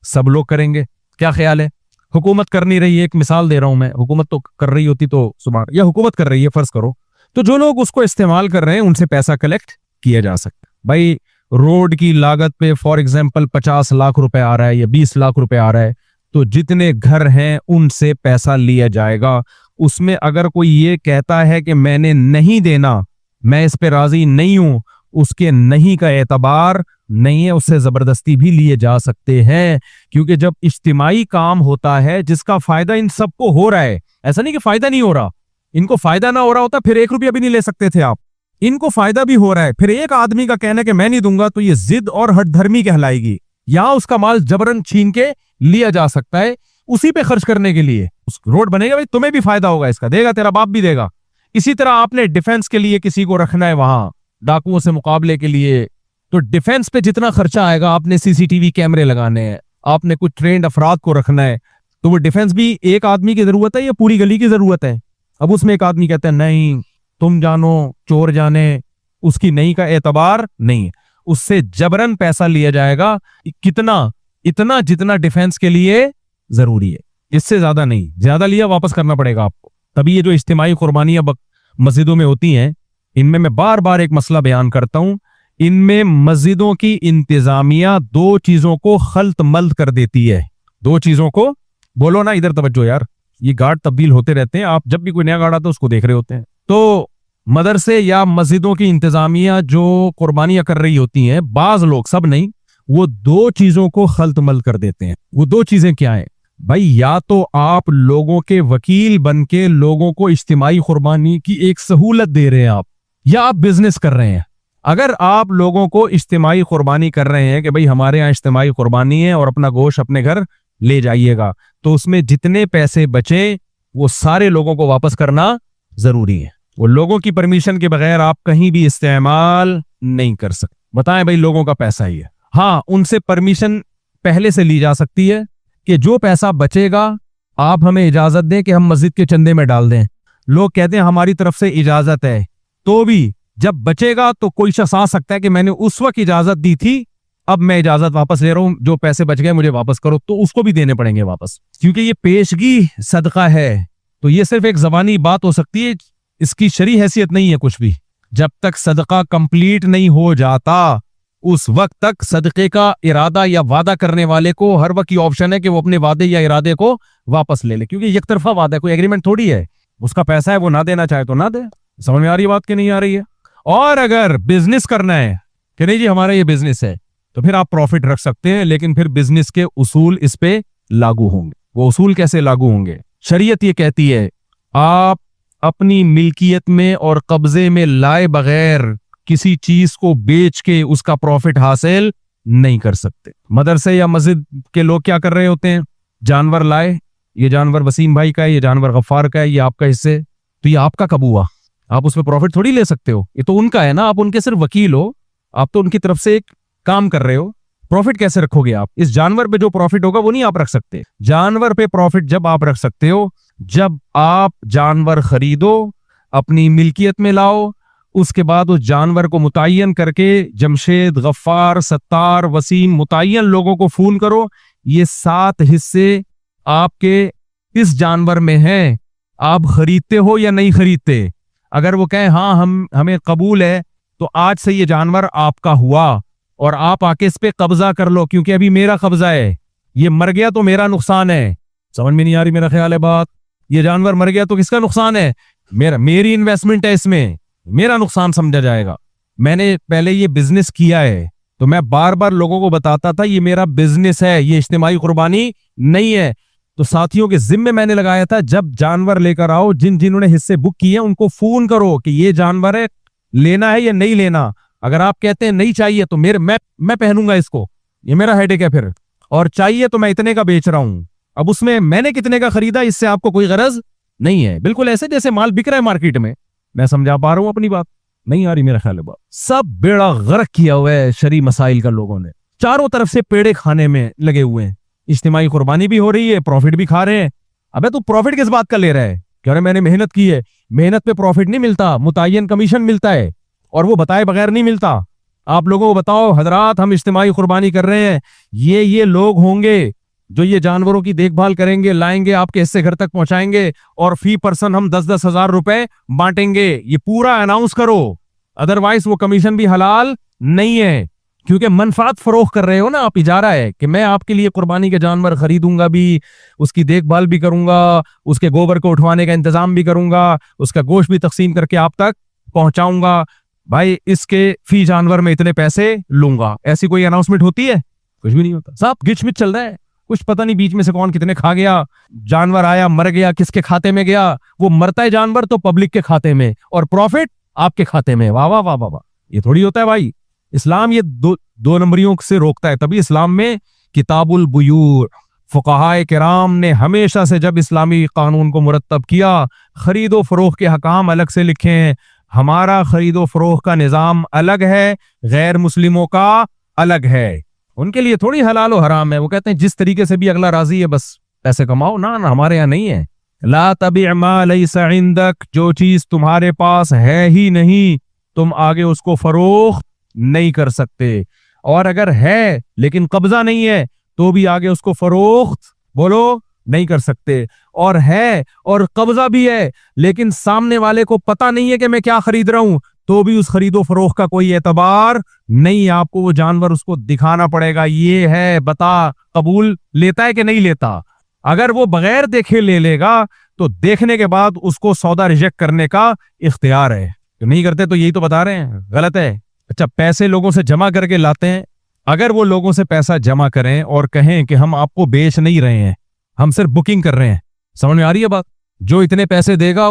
सब लोग करेंगे। क्या ख्याल है? हुकूमत कर नहीं रही है, एक मिसाल दे रहा हूं मैं, हुकूमत तो कर रही होती तो सुभान, या हुकूमत कर रही है फर्ज करो, तो जो लोग उसको इस्तेमाल कर रहे हैं उनसे पैसा कलेक्ट किया जा सकता है। भाई रोड की लागत पे फॉर एग्जाम्पल 50 लाख रुपए आ रहा है या 20 लाख रुपए आ रहा है, तो जितने घर हैं उनसे पैसा लिया जाएगा। उसमें अगर कोई ये कहता है कि मैंने नहीं देना, मैं इस पे राजी नहीं हूं, उसके नहीं का एतबार नहीं है, उससे जबरदस्ती भी लिए जा सकते हैं। क्योंकि जब इज्तिमाई काम होता है जिसका फायदा इन सबको हो रहा है, ऐसा नहीं कि फायदा नहीं हो रहा, इनको फायदा ना हो रहा होता फिर 1 रुपया भी नहीं ले सकते थे आप, इनको फायदा भी हो रहा है, फिर एक आदमी का कहना कि मैं नहीं दूंगा तो ये जिद और हठधर्मी कहलाएगी। यहां उसका माल जबरन छीन के लिया जा सकता है उसी पे खर्च करने के लिए। उस रोड बनेगा, भाई तुम्हें भी फायदा होगा, इसका देगा, तेरा बाप भी देगा। इसी तरह आपने डिफेंस के लिए किसी को रखना है वहां डाकुओं से मुकाबले के लिए, तो डिफेंस पे जितना खर्चा आएगा, आपने सीसीटीवी कैमरे लगाने हैं, आपने कुछ ट्रेंड अफराद को रखना है, तो वो डिफेंस भी एक आदमी की जरूरत है या पूरी गली की जरूरत है? अब उसमें एक आदमी कहता है नहीं तुम जानो चोर जाने, उसकी नहीं का एतबार नहीं है, उससे जबरन पैसा लिया जाएगा। कितना? इतना जितना डिफेंस के लिए जरूरी है, इससे ज्यादा नहीं। ज्यादा लिया वापस करना पड़ेगा आपको। तभी ये जो इज्तिमाई कुर्बानियां मस्जिदों में होती हैं, इनमें मैं बार बार एक मसला बयान करता हूं, इनमें मस्जिदों की इंतजामिया 2 चीजों को खल्त मल्त कर देती है। 2 चीजों को, बोलो ना इधर तवज्जो यार, ये गार्ड तब्दील होते रहते हैं, आप जब भी कोई नया गार्ड आता है उसको देख रहे होते हैं। तो मदरसे या मस्जिदों की इंतजामिया जो कुर्बानियां कर रही होती हैं, बाज लोग, सब नहीं, वो 2 चीजों को खल्त मल्त कर देते हैं। वो 2 चीजें क्या है भाई? या तो आप लोगों के वकील बन के लोगों को इज्तिमाई कुर्बानी की एक सहूलत दे रहे हैं आप, या आप बिजनेस कर रहे हैं। अगर आप लोगों को इज्तिमाई कुर्बानी कर रहे हैं कि भाई हमारे यहाँ इज्तिमाई कुर्बानी है और अपना गोश्त अपने घर ले जाइएगा, तो उसमें जितने पैसे बचे वो सारे लोगों को वापस करना जरूरी है। वो लोगों की परमिशन के बगैर आप कहीं भी इस्तेमाल नहीं कर सकते। बताएं भाई, लोगों का पैसा ही है। हाँ, उनसे परमिशन पहले से ली जा सकती है कि जो पैसा बचेगा आप हमें इजाजत दें कि हम मस्जिद के चंदे में डाल दें। लोग कहते हैं हमारी तरफ से इजाजत है, तो भी जब बचेगा तो कोई शख्स आ सकता है कि मैंने उस वक्त इजाजत दी थी, अब मैं इजाजत वापस ले रहा हूं, जो पैसे बच गए मुझे वापस करो, तो उसको भी देने पड़ेंगे वापस। क्योंकि ये पेशगी सदका है, तो ये सिर्फ एक जबानी बात हो सकती है, इसकी शरी हैसियत नहीं है कुछ भी। जब तक सदका कंप्लीट नहीं हो जाता उस वक्त तक सदक़े का इरादा या वादा करने वाले को हर वक्त ये ऑप्शन है कि वो अपने वादे या इरादे को वापस ले ले, क्योंकि एक तरफा वादा है, कोई एग्रीमेंट थोड़ी है। उसका पैसा है, वो ना देना चाहे तो ना दे। समझ में आ रही बात कि नहीं आ रही है? और अगर बिजनेस करना है कि नहीं जी हमारा ये बिजनेस है, तो फिर आप प्रॉफिट रख सकते हैं, लेकिन फिर बिजनेस के उसूल इस पे लागू होंगे। वो उसूल कैसे लागू होंगे? शरीयत ये कहती है आप अपनी मिल्कियत में और कब्जे में लाए बगैर किसी चीज को बेच के उसका प्रॉफिट हासिल नहीं कर सकते। मदरसे या मस्जिद के लोग क्या कर रहे होते हैं? जानवर लाए, ये जानवर वसीम भाई का है, ये जानवर गफ्फार का है, ये आपका हिस्से, तो ये आपका कब हुआ? आप उसमें प्रॉफिट थोड़ी ले सकते हो, ये तो उनका है ना। आप उनके सिर्फ वकील हो, आप तो उनकी तरफ से एक काम कर रहे हो। प्रॉफिट कैसे रखोगे आप? इस जानवर पे जो प्रॉफिट होगा वो नहीं आप रख सकते। जानवर पे प्रॉफिट जब आप रख सकते हो जब आप जानवर खरीदो, अपनी मिल्कियत में लाओ, उसके बाद उस जानवर को मुतय्यन करके जमशेद, गफ्फार, सत्तार, वसीम मुतय्यन लोगों को फोन करो, ये 7 हिस्से आपके इस जानवर में हैं, आप खरीदते हो या नहीं खरीदते? अगर वो कहें हाँ हमें कबूल है, तो आज से ये जानवर आपका हुआ और आप आके इस पे कब्जा कर लो, क्योंकि अभी मेरा कब्जा है। ये मर गया तो मेरा नुकसान है। समझ में नहीं आ रही मेरा ख्याल है बात? ये जानवर मर गया तो किसका नुकसान है? मेरी इन्वेस्टमेंट है, इसमें मेरा नुकसान समझा जाएगा। मैंने पहले ये बिजनेस किया है, तो मैं बार बार लोगों को बताता था ये मेरा बिजनेस है, ये इज्तिमाई कुर्बानी नहीं है। तो साथियों के जिम्मे मैंने लगाया था जब जानवर लेकर आओ, जिन्होंने हिस्से बुक किए उनको फोन करो कि ये जानवर है, लेना है या नहीं लेना। अगर आप कहते हैं नहीं चाहिए तो मैं पहनूंगा इसको, ये मेरा हेडेक है फिर, और चाहिए तो मैं इतने का बेच रहा हूं। अब उसमें मैंने कितने का खरीदा इससे आपको कोई गरज नहीं है। बिल्कुल ऐसे जैसे माल बिक रहा है मार्केट में। मैं समझा पा रहा हूं अपनी बात? नहीं आ रही मेरा ख्याल है बात? सब बेड़ा गर्क किया हुआ है शरी मसाइल का लोगों ने, चारों तरफ से पेड़े खाने में लगे हुए हैं। इज्तिमाई कुर्बानी भी हो रही है, प्रॉफिट भी खा रहे हैं। अबे तू प्रॉफिट किस बात का ले रहा है? कह रहे मैंने मेहनत की है। मेहनत पे प्रॉफिट नहीं मिलता, मुतय्यन कमीशन मिलता है, और वो बताए बगैर नहीं मिलता। आप लोगों को बताओ हजरात, हम इज्तिमाई कुर्बानी कर रहे हैं, ये लोग होंगे जो ये जानवरों की देखभाल करेंगे, लाएंगे, आपके हिस्से घर तक पहुंचाएंगे, और फी पर्सन हम 10-10 हजार रुपए बांटेंगे। ये पूरा अनाउंस करो, अदरवाइज वो कमीशन भी हलाल नहीं है, क्योंकि मनफात फरोख्त कर रहे हो ना आप। इजारा है कि मैं आपके लिए कुर्बानी के जानवर खरीदूंगा भी, उसकी देखभाल भी करूंगा, उसके गोबर को उठवाने का इंतजाम भी करूंगा, उसका गोश्त भी तकसीम करके आप तक पहुंचाऊंगा। भाई इसके फी जानवर में इतने पैसे लूंगा, ऐसी कोई अनाउंसमेंट होती है? कुछ भी नहीं होता। सब गिचमिच चल रहा है, कुछ पता नहीं बीच में से कौन कितने खा गया। जानवर आया, मर गया, किसके खाते में गया? वो मरता है जानवर तो पब्लिक के खाते में, और प्रॉफिट आपके खाते में। वाह वाह वाह वाह वाह, ये थोड़ी होता है भाई। इस्लाम ये दो नंबरियों से रोकता है। तभी इस्लाम में किताबुल बुयूर, फुक़हाए किराम ने हमेशा से जब इस्लामी कानून को मुरत्तब किया, खरीदो फरोख्त के हकाम अलग से लिखे हैं। हमारा खरीदो फरोख्त का निज़ाम अलग है, गैर मुस्लिमों का अलग है। उनके लिए थोड़ी हलाल और हराम है। वो कहते हैं जिस तरीके से भी अगला राजी है बस पैसे कमाओ। ना हमारे यहाँ नहीं है। ला तबि मा लैसा इंदक, जो चीज तुम्हारे पास है ही नहीं तुम आगे उसको फरोख्त नहीं कर सकते, और अगर है लेकिन कब्जा नहीं है तो भी आगे उसको फरोख्त बोलो नहीं कर सकते। और है और कब्जा भी है लेकिन सामने वाले को पता नहीं है कि मैं क्या खरीद रहा हूं, तो भी उस खरीदो फरोख्त का कोई एतबार नहीं। आपको वो जानवर उसको दिखाना पड़ेगा, ये है, बता कबूल लेता है कि नहीं लेता। अगर वो बगैर देखे ले लेगा तो देखने के बाद उसको सौदा रिजेक्ट करने का इख्तियार है। तो नहीं करते तो यही तो बता रहे हैं, गलत है। अच्छा, पैसे लोगों से जमा करके लाते हैं। अगर वो लोगों से पैसा जमा करें और कहें कि हम आपको बेच नहीं रहे हैं, हम सिर्फ बुकिंग कर रहे हैं, समझ में आ रही है बात? जो इतने पैसे देगा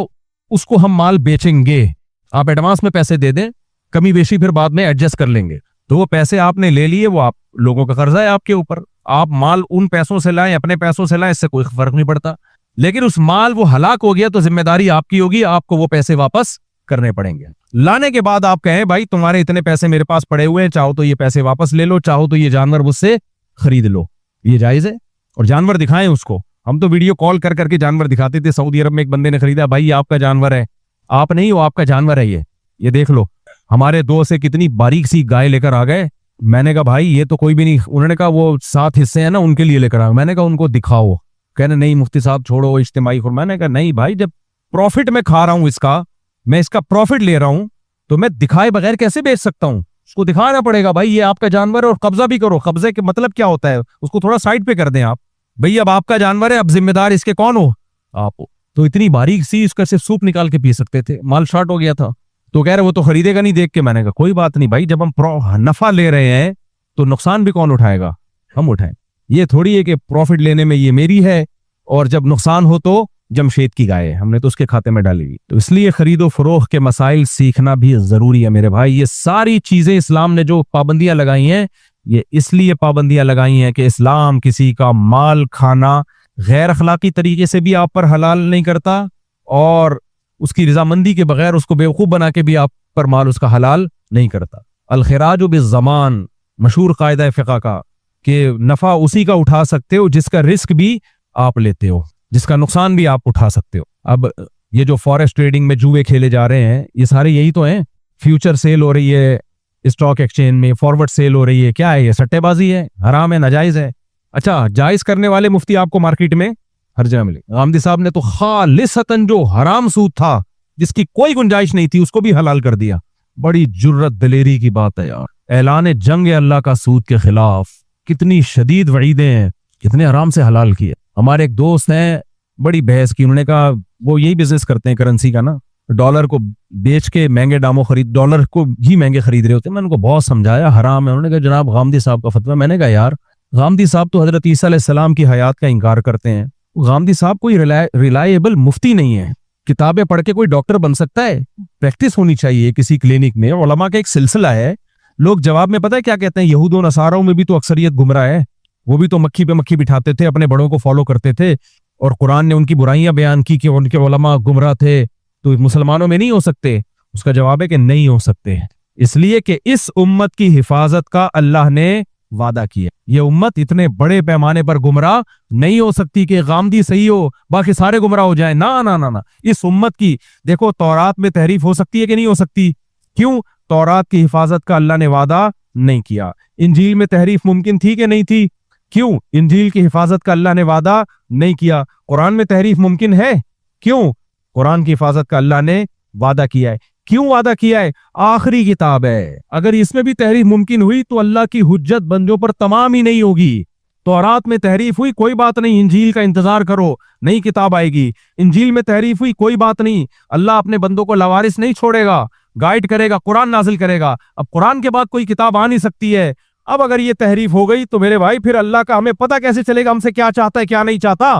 उसको हम माल बेचेंगे, आप एडवांस में पैसे दे दें, कमी बेशी फिर बाद में एडजस्ट कर लेंगे। तो वो पैसे आपने ले लिए, वो आप लोगों का कर्जा है आपके ऊपर। आप माल उन पैसों से लाएं, अपने पैसों से लाएं, इससे कोई फर्क नहीं पड़ता। लेकिन उस माल वो हलाक हो गया तो जिम्मेदारी आपकी होगी, आपको वो पैसे वापस करने पड़ेंगे। लाने के बाद आप कहें भाई तुम्हारे इतने पैसे मेरे पास पड़े हुए हैं, चाहो तो ये पैसे वापस ले लो, चाहो तो ये जानवर मुझसे खरीद लो, ये जायज है। और जानवर दिखाएं उसको। हम तो वीडियो कॉल कर करके जानवर दिखाते थे। सऊदी अरब में एक बंदे ने खरीदा, भाई ये आपका जानवर है। आप नहीं हो, आपका जानवर है ये देख लो। हमारे दो से कितनी बारीक सी गाय लेकर आ गए। मैंने कहा भाई ये तो कोई भी नहीं। उन्होंने कहा वो 7 हिस्से हैं ना उनके लिए लेकर आओ। मैंने कहा उनको दिखाओ। कहने नहीं मुफ्ती साहब छोड़ो इज्तिमाई खुर। मैंने कहा नहीं भाई, जब प्रॉफिट में खा रहा हूं, इसका मैं इसका प्रॉफिट ले रहा हूं, तो मैं दिखाए बगैर कैसे बेच सकता हूं? उसको दिखाना पड़ेगा भाई ये आपका जानवर है और कब्जा भी करो। कब्जे के मतलब क्या होता है, उसको थोड़ा साइड पे कर दें आप, भाई अब आपका जानवर है, अब जिम्मेदार इसके कौन हो, आप हो। तो इतनी बारीक सी इसका सिर्फ सूप निकाल के पी सकते थे, माल शॉर्ट हो गया था। तो कह रहे वो तो खरीदेगा नहीं देख के। मैंने कहा कोई बात नहीं भाई, जब हम नफा ले रहे हैं तो नुकसान भी कौन उठाएगा, हम उठाएं। ये थोड़ी है कि प्रॉफिट लेने में ये मेरी है और जब नुकसान हो तो जमशेद की गाय है, हमने तो उसके खाते में डाली हुई। तो इसलिए खरीदो फरोख्त के मसाइल सीखना भी जरूरी है मेरे भाई। ये सारी चीजें इस्लाम ने जो पाबंदियां लगाई हैं, ये इसलिए पाबंदियां लगाई हैं कि इस्लाम किसी का माल खाना गैर अखलाकी तरीके से भी आप पर हलाल नहीं करता और उसकी रजामंदी के बगैर उसको बेवकूफ बना के भी आप पर माल उसका हलाल नहीं करता। अलखिराज बिज़्ज़मान मशहूर कायदा फ़िक़्ह का कि नफा उसी का उठा सकते हो जिसका रिस्क भी आप लेते हो, जिसका नुकसान भी आप उठा सकते हो। अब ये जो फॉरेक्स ट्रेडिंग में जुए खेले जा रहे हैं, ये सारे यही तो हैं। फ्यूचर सेल हो रही है स्टॉक एक्सचेंज में, फॉरवर्ड सेल हो रही है, क्या है ये, सट्टेबाजी है, हराम है, नाजायज है। अच्छा, जायज करने वाले मुफ्ती आपको मार्केट में हर जगह मिले। गामदी साहब ने तो खालिसतन जो हराम सूद था जिसकी कोई गुंजाइश नहीं थी उसको भी हलाल कर दिया। बड़ी जुर्रत दलेरी की बात है यार। ऐलान जंग अल्लाह का सूद के खिलाफ, कितनी शदीद वईदें हैं, कितने आराम से हलाल किए। हमारे एक दोस्त हैं, बड़ी बहस की, उन्होंने कहा वो यही बिजनेस करते हैं करेंसी का ना, डॉलर को बेच के महंगे दामों खरीद, डॉलर को ही महंगे खरीद रहे होते हैं। मैंने उनको बहुत समझाया हराम है। उन्होंने कहा जनाब गामदी साहब का फतवा। मैंने कहा यार गामदी साहब तो हजरत ईसा अलैहिस्सलाम की हयात का इंकार करते हैं। गामदी साहब कोई रिलायबल मुफ्ती नहीं है। किताबें पढ़ के कोई डॉक्टर बन सकता है? प्रैक्टिस होनी चाहिए किसी क्लिनिक में। उलमा का एक सिलसिला है। लोग जवाब में पता है क्या कहते हैं, यहूद और नसारों में भी तो अक्सरियत गुमराह है, वो भी तो मक्खी पे मक्खी बिठाते थे, अपने बड़ों को फॉलो करते थे और कुरान ने उनकी बुराइयां बयान की कि उनके उलमा गुमराह थे, तो मुसलमानों में नहीं हो सकते? उसका जवाब है कि नहीं हो सकते, इसलिए कि इस उम्मत की हिफाजत का अल्लाह ने वादा किया। ये उम्मत इतने बड़े पैमाने पर गुमराह नहीं हो सकती कि गामदी सही हो बाकी सारे गुमराह हो जाए। ना ना ना ना, इस उम्मत की देखो, तौरात में तहरीफ हो सकती है कि नहीं हो सकती? क्यों? तौरात की हिफाजत का अल्लाह ने वादा नहीं किया। इंजील में तहरीफ मुमकिन थी कि नहीं थी? क्यों? इंजील की हिफाजत का अल्लाह ने वादा नहीं किया। कुरान में तहरीफ मुमकिन है? क्यों? कुरान की हिफाजत का अल्लाह ने वादा किया है। क्यों वादा किया है? आखिरी किताब है, अगर इसमें भी तहरीफ मुमकिन हुई तो अल्लाह की हुज्जत बंदों पर तमाम ही नहीं होगी। तौरात में तहरीफ हुई, कोई बात नहीं, इंजील का इंतजार करो, नई किताब आएगी। इंजील में तहरीफ हुई, कोई बात नहीं, अल्लाह अपने बंदों को लवारिस नहीं छोड़ेगा, गाइड करेगा, कुरान नाजिल करेगा। अब कुरान के बाद कोई किताब आ नहीं सकती है। अब अगर ये तहरीफ हो गई तो मेरे भाई फिर अल्लाह का हमें पता कैसे चलेगा हमसे क्या चाहता है क्या नहीं चाहता?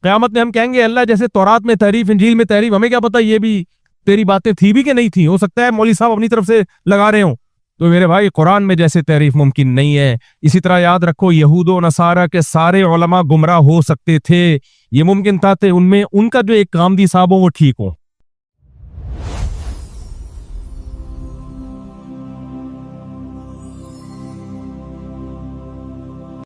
क़यामत में हम कहेंगे अल्लाह जैसे तौरात में तहरीफ, इंजील में तहरीफ, हमें क्या पता ये भी तेरी बातें थी भी कि नहीं थी? हो सकता है मौलवी साहब अपनी तरफ से लगा रहे हो। तो मेरे भाई कुरान में जैसे तहरीफ मुमकिन नहीं है, इसी तरह याद रखो यहूद और नसारा के सारे उलमा गुमराह हो सकते थे, ये मुमकिन था उनमें उनका जो एक गामदी साहब हो वो ठीक हो।